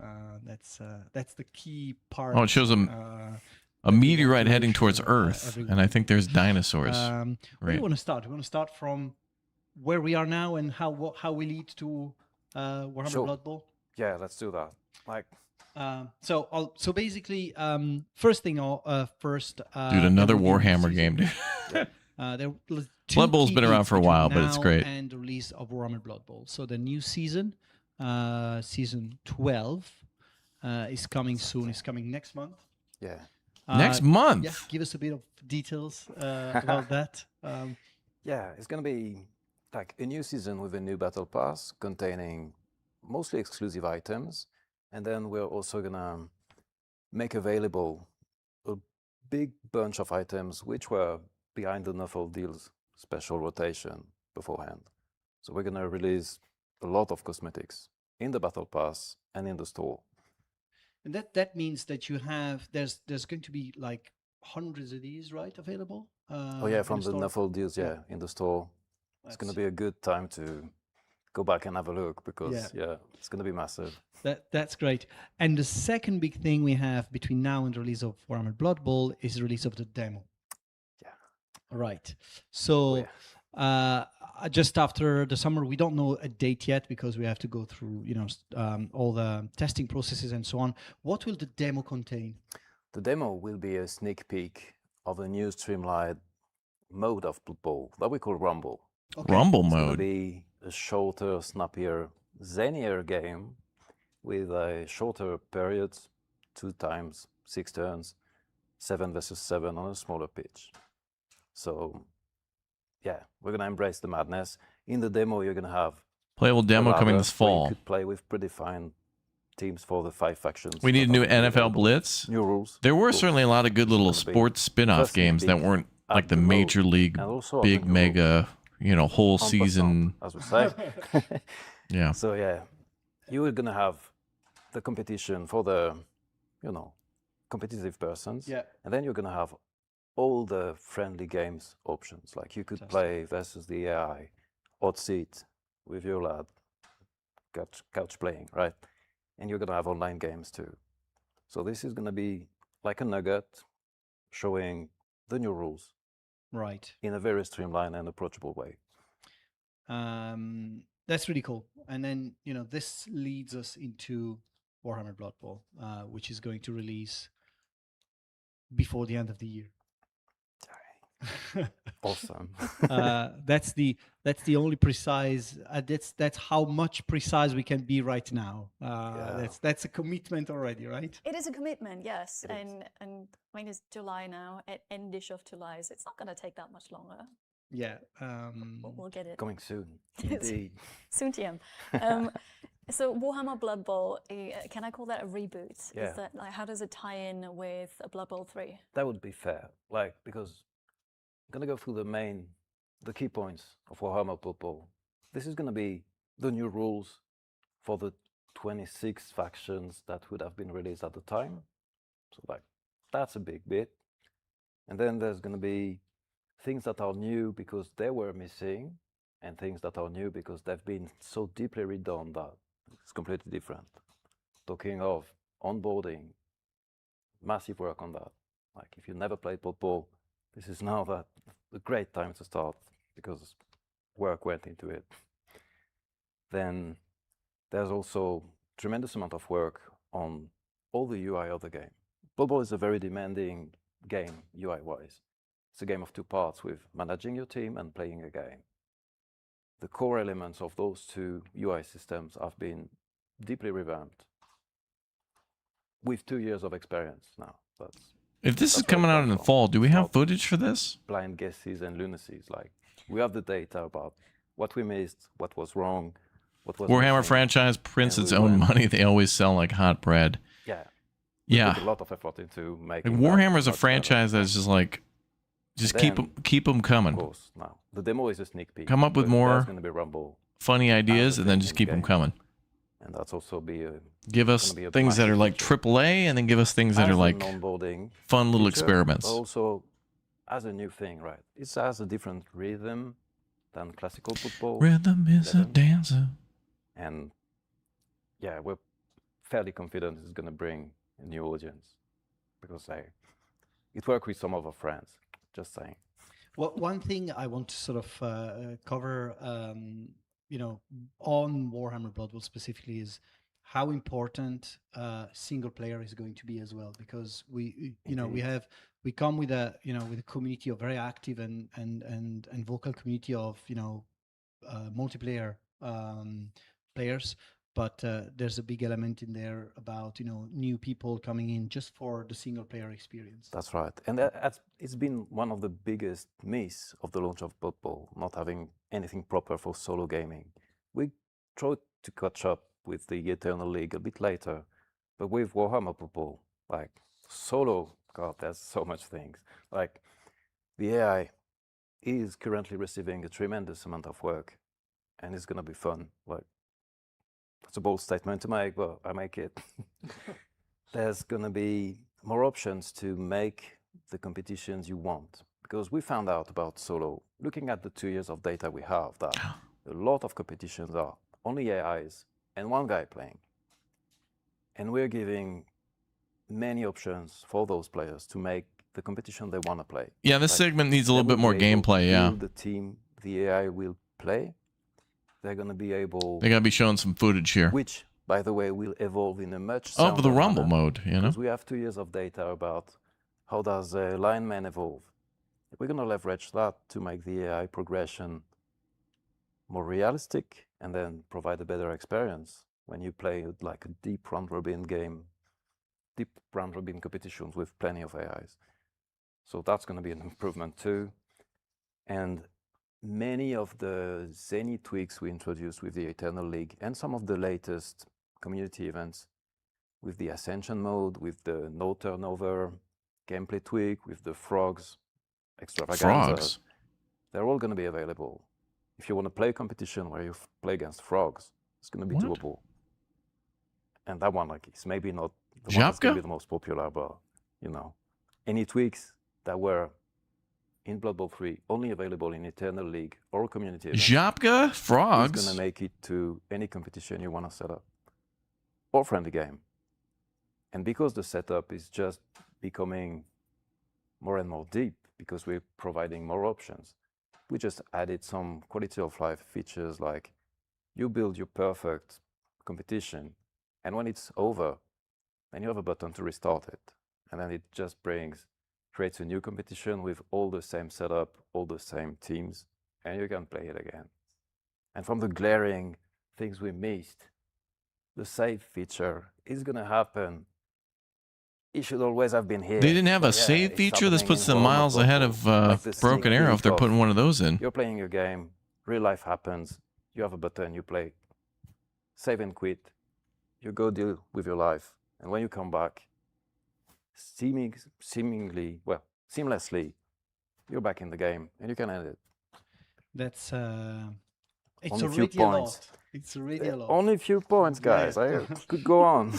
That's the key part. Oh, it shows a meteorite heading towards Earth, and I think there's dinosaurs. Where do you want to start? We want to start from where we are now and how we lead to Warhammer Blood Bowl. Yeah, let's do that. So basically, first thing, first. Dude, another Warhammer game, dude. Blood Bowl's been around for a while, but it's great. And the release of Warhammer Blood Bowl. So the new season, season 12, is coming soon. It's coming next month. Yeah. Next month. Yeah. Give us a bit of details about that. Yeah, it's gonna be like a new season with a new battle pass containing mostly exclusive items. And then we're also gonna make available a big bunch of items which were behind the Nuffle Deals special rotation beforehand. So we're gonna release a lot of cosmetics in the Battle Pass and in the store. And that means that you have there's going to be like hundreds of these, right, available? Oh yeah, from the Nuffle Deals, yeah, in the store. It's gonna be a good time to go back and have a look because it's going to be massive. That's great. And the second big thing we have between now and the release of Warhammer Blood Bowl is the release of the demo. Yeah. Right. So just after the summer, we don't know a date yet because we have to go through all the testing processes and so on. What will the demo contain? The demo will be a sneak peek of a new streamlined mode of Blood Bowl that we call Rumble. Okay. Rumble it's mode. Going to be a shorter, snappier, zanier game with a shorter period, 2 times 6 turns, 7 versus 7 on a smaller pitch. So, yeah, we're going to embrace the madness. In the demo, you're going to have playable demo coming this fall. You could play with predefined teams for the 5 factions. We need a new NFL Blitz. New rules. There were certainly a lot of good little sports spin-off games that weren't like the Major League big mega, whole season. As we say. Yeah. So yeah, you are gonna have the competition for the, competitive persons. Yeah. And then you're gonna have all the friendly games options. Like you could play versus the AI, hot seat with your lad, couch playing, right? And you're gonna have online games too. So this is gonna be like a nugget showing the new rules. Right. In a very streamlined and approachable way. That's really cool. And then, this leads us into Warhammer Blood Bowl, which is going to release before the end of the year. Awesome. That's the only precise. That's how much precise we can be right now. That's a commitment already, right? It is a commitment, yes. And I mean, it's July now, at endish of July, so it's not going to take that much longer. Yeah. We'll get it. Coming soon. Indeed. Soon TM. So Warhammer Blood Bowl, can I call that a reboot? Yeah. Is that how does it tie in with Blood Bowl 3? That would be fair, because I'm gonna go through the key points of Warhammer Blood Bowl. This is gonna be the new rules for the 26 factions that would have been released at the time. So that's a big bit. And then there's gonna be things that are new because they were missing, and things that are new because they've been so deeply redone that it's completely different. Talking of onboarding, massive work on that. If you never played Blood Bowl, this is now a great time to start because work went into it. Then there's also tremendous amount of work on all the UI of the game. Blood Bowl is a very demanding game UI-wise. It's a game of 2 parts with managing your team and playing a game. The core elements of those 2 UI systems have been deeply revamped with 2 years of experience now. If this is coming out in the fall, do we have footage for this? Blind guesses and lunacies. We have the data about what we missed, what was wrong, what was Warhammer missing, franchise prints and its we own went- money. They always sell like hot bread. Yeah. Yeah. Put a lot of effort into making Like Warhammer's a franchise that's just like, just keep them coming. Of course, now the demo is a sneak peek. Come up with but more there's going to be Rumble, funny ideas, and then just in keep the them game. coming. and that's also Give us gonna be a things that are massive like feature. AAA, and then give us things that As are an like onboarding fun little feature, experiments. but also as a new thing, right? It has a different rhythm than classical football. Rhythm is a 11. dancer. And yeah, we're fairly confident it's going to bring a new audience because it worked with some of our friends. Just saying. Well, one thing I want to sort of cover, you know, on Warhammer Blood Bowl specifically is how important single player is going to be as well, because you know, we come with a, you know, with a community of very active and vocal community of, you know, multiplayer players, but there's a big element in there about, you know, new people coming in just for the single player experience. That's right, and it's been one of the biggest myths of the launch of Blood Bowl, not having anything proper for solo gaming. We tried to catch up with the Eternal League a bit later, but with Warhammer Blood Bowl, like solo, God, there's so much things. Like the AI is currently receiving a tremendous amount of work, and it's gonna be fun. Like, that's a bold statement to make, but I make it. There's gonna be more options to make the competitions you want, because we found out about solo, looking at the 2 years of data we have, that a lot of competitions are only AIs and one guy playing. And we're giving many options for those players to make the competition they want to play. Yeah, this segment needs a little bit more gameplay, yeah. The team, the AI will play. They're going to be able... They got to be showing some footage here. Which, by the way, will evolve in a much of the Rumble mode, you know? Because we have 2 years of data about how does a lineman evolve. We're going to leverage that to make the AI progression more realistic and then provide a better experience when you play like a deep round-robin game, deep round-robin competitions with plenty of AIs. So that's going to be an improvement too. And many of the zany tweaks we introduced with the Eternal League and some of the latest community events with the Ascension mode, with the no turnover gameplay tweak, with the frogs, extravaganzas, they're all going to be available. If you want to play a competition where you play against frogs, it's going to be doable. And that one, like, it's maybe not the one that's going to be the most popular, but, you know, any tweaks that were in Blood Bowl 3 only available in Eternal League or community events, Japka? Frogs? is going to make it to any competition you want to set up or friendly game. And because the setup is just becoming more and more deep, because we're providing more options, we just added some quality of life features, like you build your perfect competition, and when it's over, then you have a button to restart it. And then it just creates a new competition with all the same setup, all the same teams, and you can play it again. And from the glaring things we missed, the save feature is going to happen. It should always have been here. They didn't have a save feature? This puts them miles ahead of Broken Arrow if they're putting one of those in. You're playing a game, real life happens, you have a button, you play, save and quit, you go deal with your life, and when you come back, seemingly, well, seamlessly, you're back in the game, and you can end it. That's it's Only already a lot. It's already a lot. Only a few points, guys. I could go on.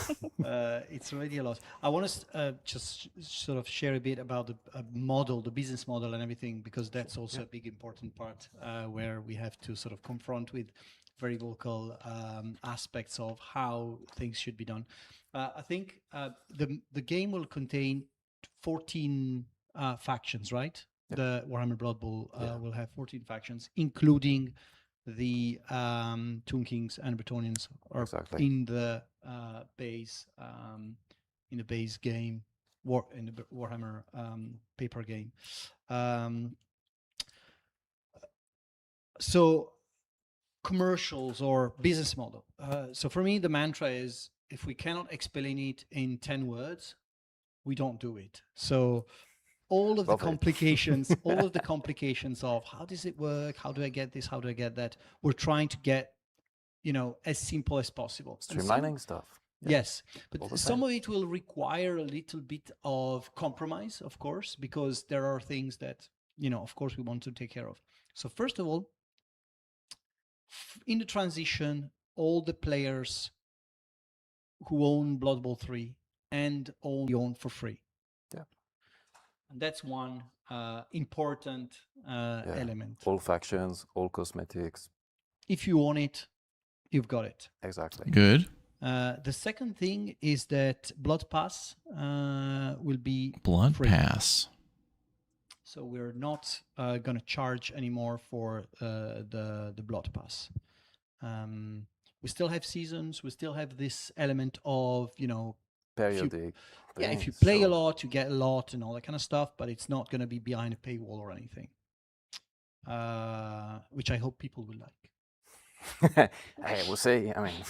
It's already a lot. I want to just sort of share a bit about the model, the business model and everything, because that's also a big important part where we have to sort of confront with very vocal aspects of how things should be done. I think the game will contain 14 factions, right? Yep. The Warhammer Blood Bowl will have 14 factions, including the Tomb Kings and Bretonnians are in the base game, in the Warhammer paper game. So commercials or business model. So for me, the mantra is, if we cannot explain it in 10 words, we don't do it. So all of the complications, all of the complications of how does it work? How do I get this? How do I get that? We're trying to get, as simple as possible. Streamlining stuff. Yeah. Yes, but some of it will require a little bit of compromise, of course, because there are things that, of course, we want to take care of. So first of all, in the transition, all the players who own Blood Bowl 3 and own for free. Yeah. And that's one important element. All factions, all cosmetics. If you own it, you've got it. Exactly. Good. The second thing is that Blood Pass will be Blood free. Pass. So we're not going to charge anymore for the Blood Pass. We still have seasons. We still have this element of, periodic. If you play a lot, you get a lot and all that kind of stuff, but it's not going to be behind a paywall or anything, which I hope people will like. Hey, we'll see. I mean,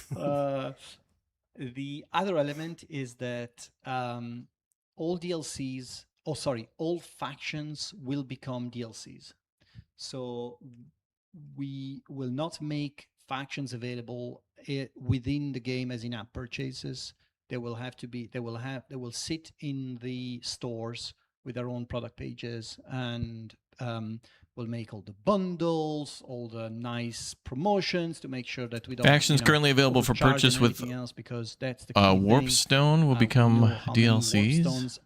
the other element is that all DLCs, all factions will become DLCs. So we will not make factions available within the game as in-app purchases. They will sit in the stores with their own product pages, and we'll make all the bundles, all the nice promotions to make sure that we don't. Factions currently available for purchase with else, because that's the Warp Stone will become DLCs. Warp Stones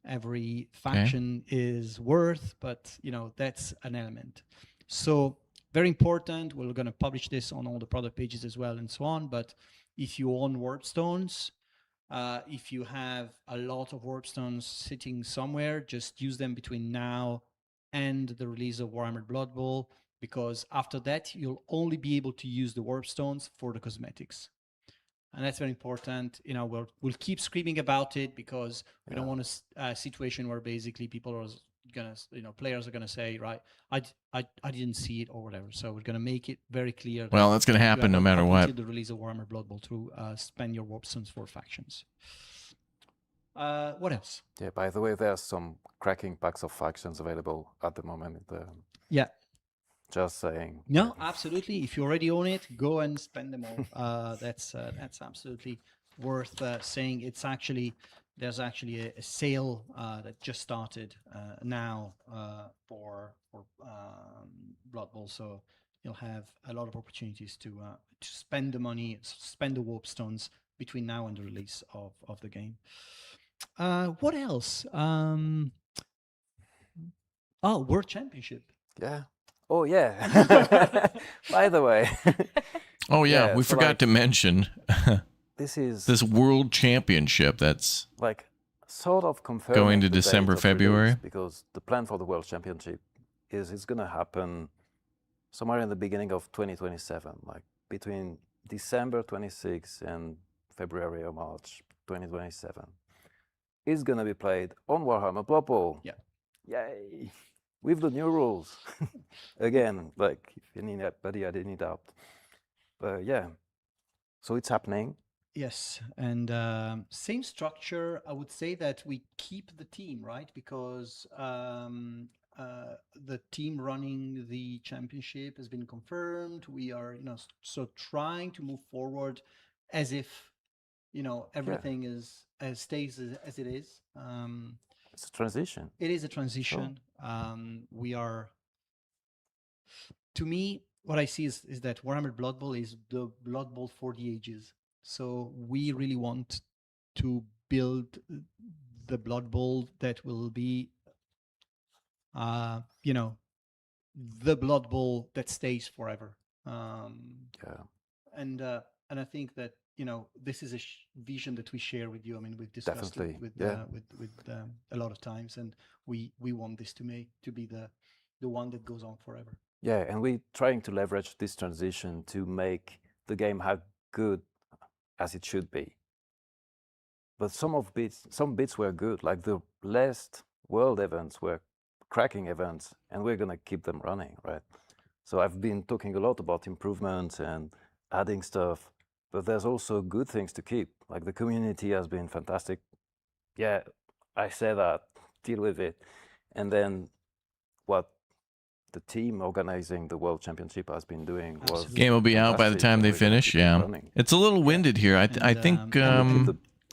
every faction is worth, but that's an element. So very important. We're going to publish this on all the product pages as well and so on. But if you own Warp Stones, if you have a lot of Warp Stones sitting somewhere, just use them between now and the release of Warhammer Blood Bowl, because after that, you'll only be able to use the Warp Stones for the cosmetics. And that's very important. We'll keep screaming about it, because we don't want a situation where basically people are players are gonna say, right, I didn't see it or whatever. So we're gonna make it very clear. Well, that's gonna happen no matter what. Until the release of Warhammer Blood Bowl to spend your Warp Stones for factions. What else? Yeah. By the way, there's some cracking packs of factions available at the moment. Yeah. Just saying. No, absolutely. If you already own it, go and spend them all. That's absolutely worth saying. There's actually a sale that just started now for Blood Bowl, so you'll have a lot of opportunities to spend the money, spend the Warp Stones between now and the release of the game. What else? World Championship. Yeah. Oh yeah. By the way. Oh yeah, we forgot to mention. This World Championship that's sort of confirmed going to December, February, because the plan for the World Championship is it's going to happen somewhere in the beginning of 2027, like between December 26 and February or March 2027. It's going to be played on Warhammer Blood Bowl. Yeah. Yay! With the new rules. Again, if you need anybody, I didn't need out. But yeah, so it's happening. Yes, and same structure. I would say that we keep the team, right? Because the team running the championship has been confirmed. We are, so trying to move forward as if, everything stays as it is. It's a transition. It is a transition. We are. To me, what I see is that Warhammer Blood Bowl is the Blood Bowl for the ages. So we really want to build the Blood Bowl that will be, the Blood Bowl that stays forever. And I think that this is a vision that we share with you. I mean, we've discussed it with a lot of times, and we want this to be the one that goes on foreres. Yeah, and we're trying to leverage this transition to make the game how good as it should be. But some bits were good, like the last world events were cracking events, and we're gonna keep them running, right? So I've been talking a lot about improvements and adding stuff, but there's also good things to keep. Like the community has been fantastic. Yeah, I say that deal with it. And then what the team organizing the World Championship has been doing was... Game will be out by the time they finish, yeah. It's a little winded here. I think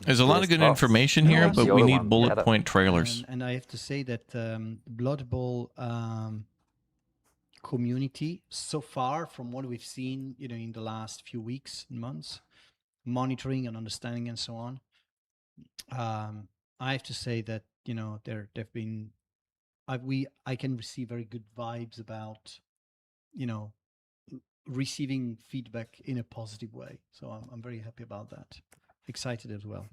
there's a lot of good information here, but we need bullet point trailers. And I have to say that Blood Bowl community, so far, from what we've seen, in the last few weeks and months, monitoring and understanding and so on, I have to say that, they've been... I can receive very good vibes about, receiving feedback in a positive way. So I'm very happy about that. Excited as well.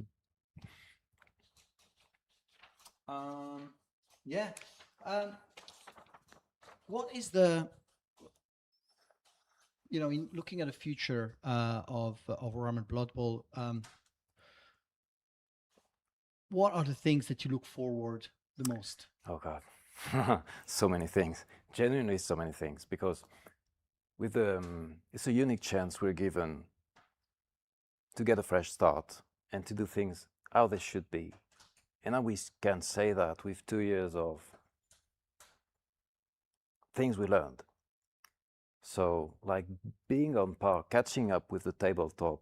What is the, in looking at the future of Warhammer Blood Bowl, what are the things that you look forward the most? Oh God. So many things, genuinely so many things, because with it's a unique chance we're given to get a fresh start and to do things how they should be. And now we can say that with 2 years of things we learned. So like being on par, catching up with the tabletop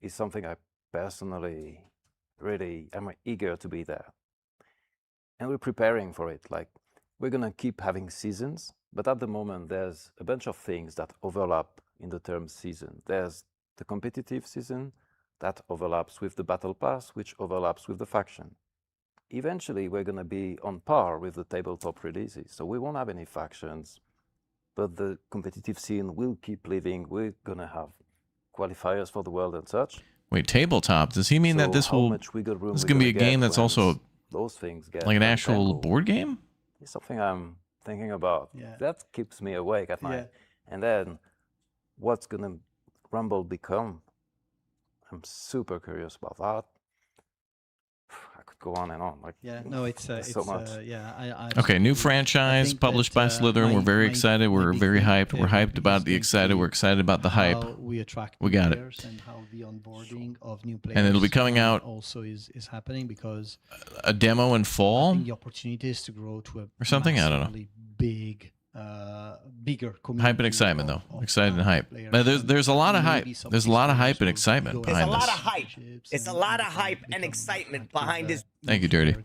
is something I personally really am eager to be there. And we're preparing for it. Like, we're going to keep having seasons, but at the moment there's a bunch of things that overlap in the term season. There's the competitive season that overlaps with the battle pass, which overlaps with the faction. Eventually we're going to be on par with the tabletop releases, so we won't have any factions, but the competitive scene will keep living. We're going to have qualifiers for the world and such. Wait, tabletop? Does he mean that this will... This is going to be a game that's also those things get like an actual board game? It's something I'm thinking about. Yeah. That keeps me awake at night. And then what's going to Rumble become? I'm super curious about that. I could go on and on. Like, it's so much. Okay, new franchise published by Slitherine. We're very excited. We're very hyped. We're hyped about the excited. We're excited about the hype. We attract we got it. And how the onboarding of new players and it'll be coming out also is happening, because a demo in fall. I think the opportunity is to grow to a or something. I don't know. Bigger community. Hype and excitement, though. Excited and hype. But there's a lot of hype. There's a lot of hype and excitement behind this. There's a lot of hype. It's a lot of hype and excitement behind this. Thank you, Dirty.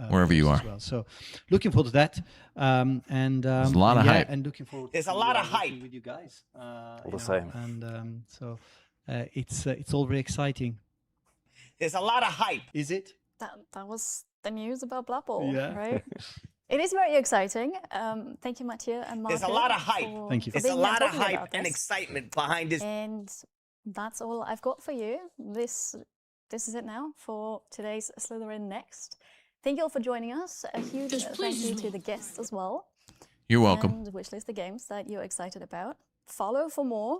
Wherever you are. Well. So, looking forward to that. There's a lot of hype. And looking forward. There's a lot of hype with you guys. All the same. And so, it's all very exciting. There's a lot of hype. Is it? That was the news about Blood Bowl, yeah. Right? It is very exciting. Thank you, Mathieu and Marco. There's a lot of hype. Thank you. There's a lot of hype and excitement behind this. And that's all I've got for you. This is it now for today's Slitherine Next. Thank you all for joining us. A huge thank you to the guests as well. You're welcome. And wishlist the games that you're excited about. Follow for more,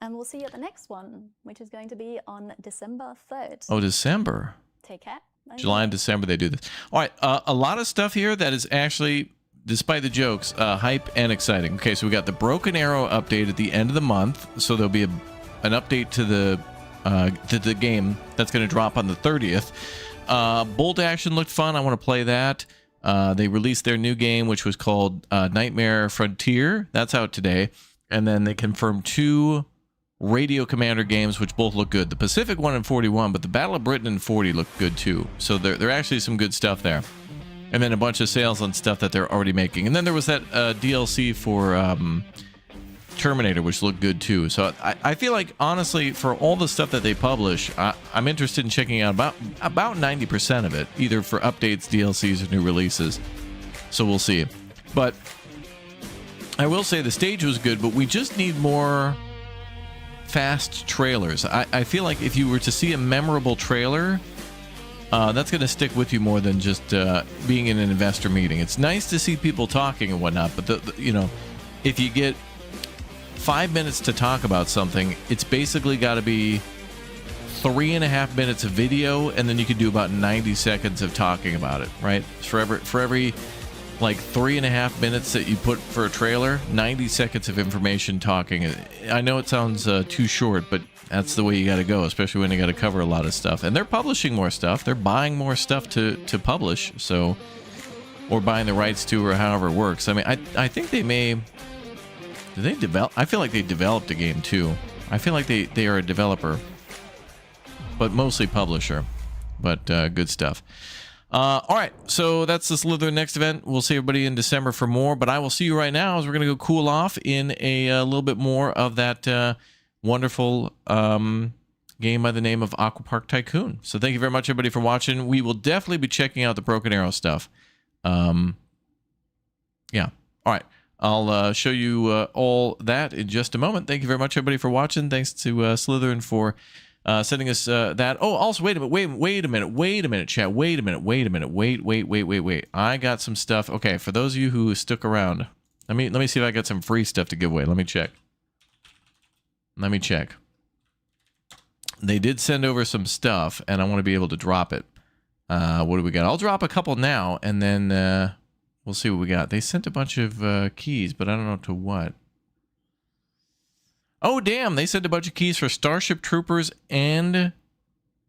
and we'll see you at the next one, which is going to be on December 3rd. Oh, December. Take care. July and December they do this. All right, a lot of stuff here that is actually, despite the jokes, hype and exciting. Okay, so we got the Broken Arrow update at the end of the month, so there'll be an update to the game that's going to drop on the 30th. Bolt Action looked fun. I want to play that. They released their new game, which was called Nightmare Frontier. That's out today, and then they confirmed 2 Radio Commander games, which both look good. The Pacific one in 41, but the Battle of Britain in 40 looked good too. So there actually some good stuff there. And then a bunch of sales on stuff that they're already making. And then there was that DLC for Terminator, which looked good too. So I feel like, honestly, for all the stuff that they publish, I'm interested in checking out about 90% of it, either for updates, DLCs, or new releases. So we'll see. But I will say the stage was good, but we just need more fast trailers. I feel like if you were to see a memorable trailer, that's going to stick with you more than just being in an investor meeting. It's nice to see people talking and whatnot, but if you get 5 minutes to talk about something, it's basically got to be 3.5 minutes of video, and then you can do about 90 seconds of talking about it, right? For every like 3.5 minutes that you put for a trailer, 90 seconds of information talking. I know it sounds too short, but that's the way you got to go, especially when you got to cover a lot of stuff. And they're publishing more stuff. They're buying more stuff to publish. So or buying the rights to, or however it works. I mean, I think they may. Do they develop? I feel like they developed a game too. I feel like they are a developer, but mostly publisher. But good stuff. All right, so that's the Slitherine Next event. We'll see everybody in December for more, but I will see you right now as we're going to go cool off in a little bit more of that wonderful game by the name of Aqua Park Tycoon. So thank you very much, everybody, for watching. We will definitely be checking out the Broken Arrow stuff. Yeah. All right. I'll show you all that in just a moment. Thank you very much, everybody, for watching. Thanks to Slitherine for sending us that. Oh, also, wait a minute, chat. Wait a minute. I got some stuff. Okay, for those of you who stuck around, let me see if I got some free stuff to give away. Let me check. They did send over some stuff, and I want to be able to drop it. What do we got? I'll drop a couple now, and then we'll see what we got. They sent a bunch of keys, but I don't know to what. Oh, damn. They sent a bunch of keys for Starship Troopers and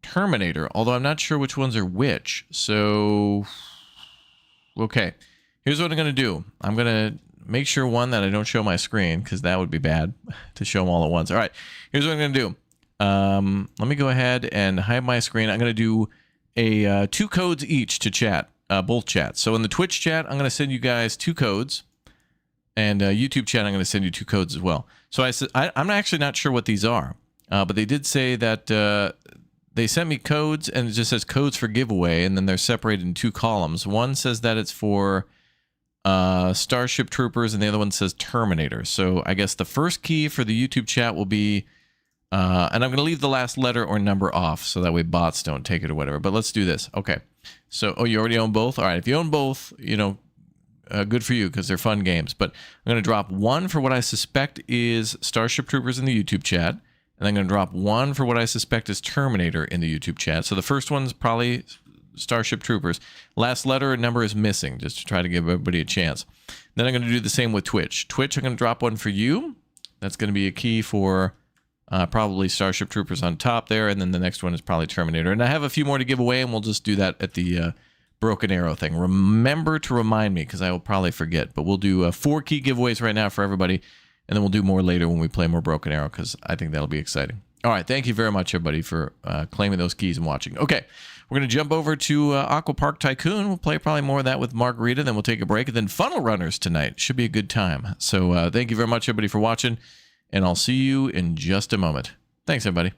Terminator, although I'm not sure which ones are which. So, okay. Here's what I'm going to do. I'm going to make sure, one, that I don't show my screen, because that would be bad to show them all at once. All right. Here's what I'm going to do. Let me go ahead and hide my screen. I'm going to do a 2 codes each to chat, both chats. So in the Twitch chat, I'm going to send you guys 2 codes. And YouTube chat, I'm going to send you 2 codes as well. So I'm actually not sure what these are, but they did say that they sent me codes, and it just says codes for giveaway, and then they're separated in 2 columns. One says that it's for Starship Troopers, and the other one says Terminator. So I guess the first key for the YouTube chat will be, and I'm going to leave the last letter or number off, so that way bots don't take it or whatever. But let's do this. Okay. So, oh, you already own both? All right. If you own both, you know, good for you, because they're fun games. But I'm going to drop 1 for what I suspect is Starship Troopers in the YouTube chat. And I'm going to drop 1 for what I suspect is Terminator in the YouTube chat. So the first one's probably Starship Troopers. Last letter or number is missing, just to try to give everybody a chance. Then I'm going to do the same with Twitch. Twitch, I'm going to drop 1 for you. That's going to be a key for probably Starship Troopers on top there. And then the next one is probably Terminator. And I have a few more to give away, and we'll just do that at the Broken Arrow thing. Remember to remind me, because I will probably forget. But we'll do 4 key giveaways right now for everybody, and then we'll do more later when we play more Broken Arrow, because I think that'll be exciting. All right, thank you very much, everybody, for claiming those keys and watching. Okay, we're going to jump over to Aqua Park Tycoon. We'll play probably more of that with Margarita, then we'll take a break, and then Funnel Runners tonight. Should be a good time. So thank you very much, everybody, for watching, and I'll see you in just a moment. Thanks, everybody.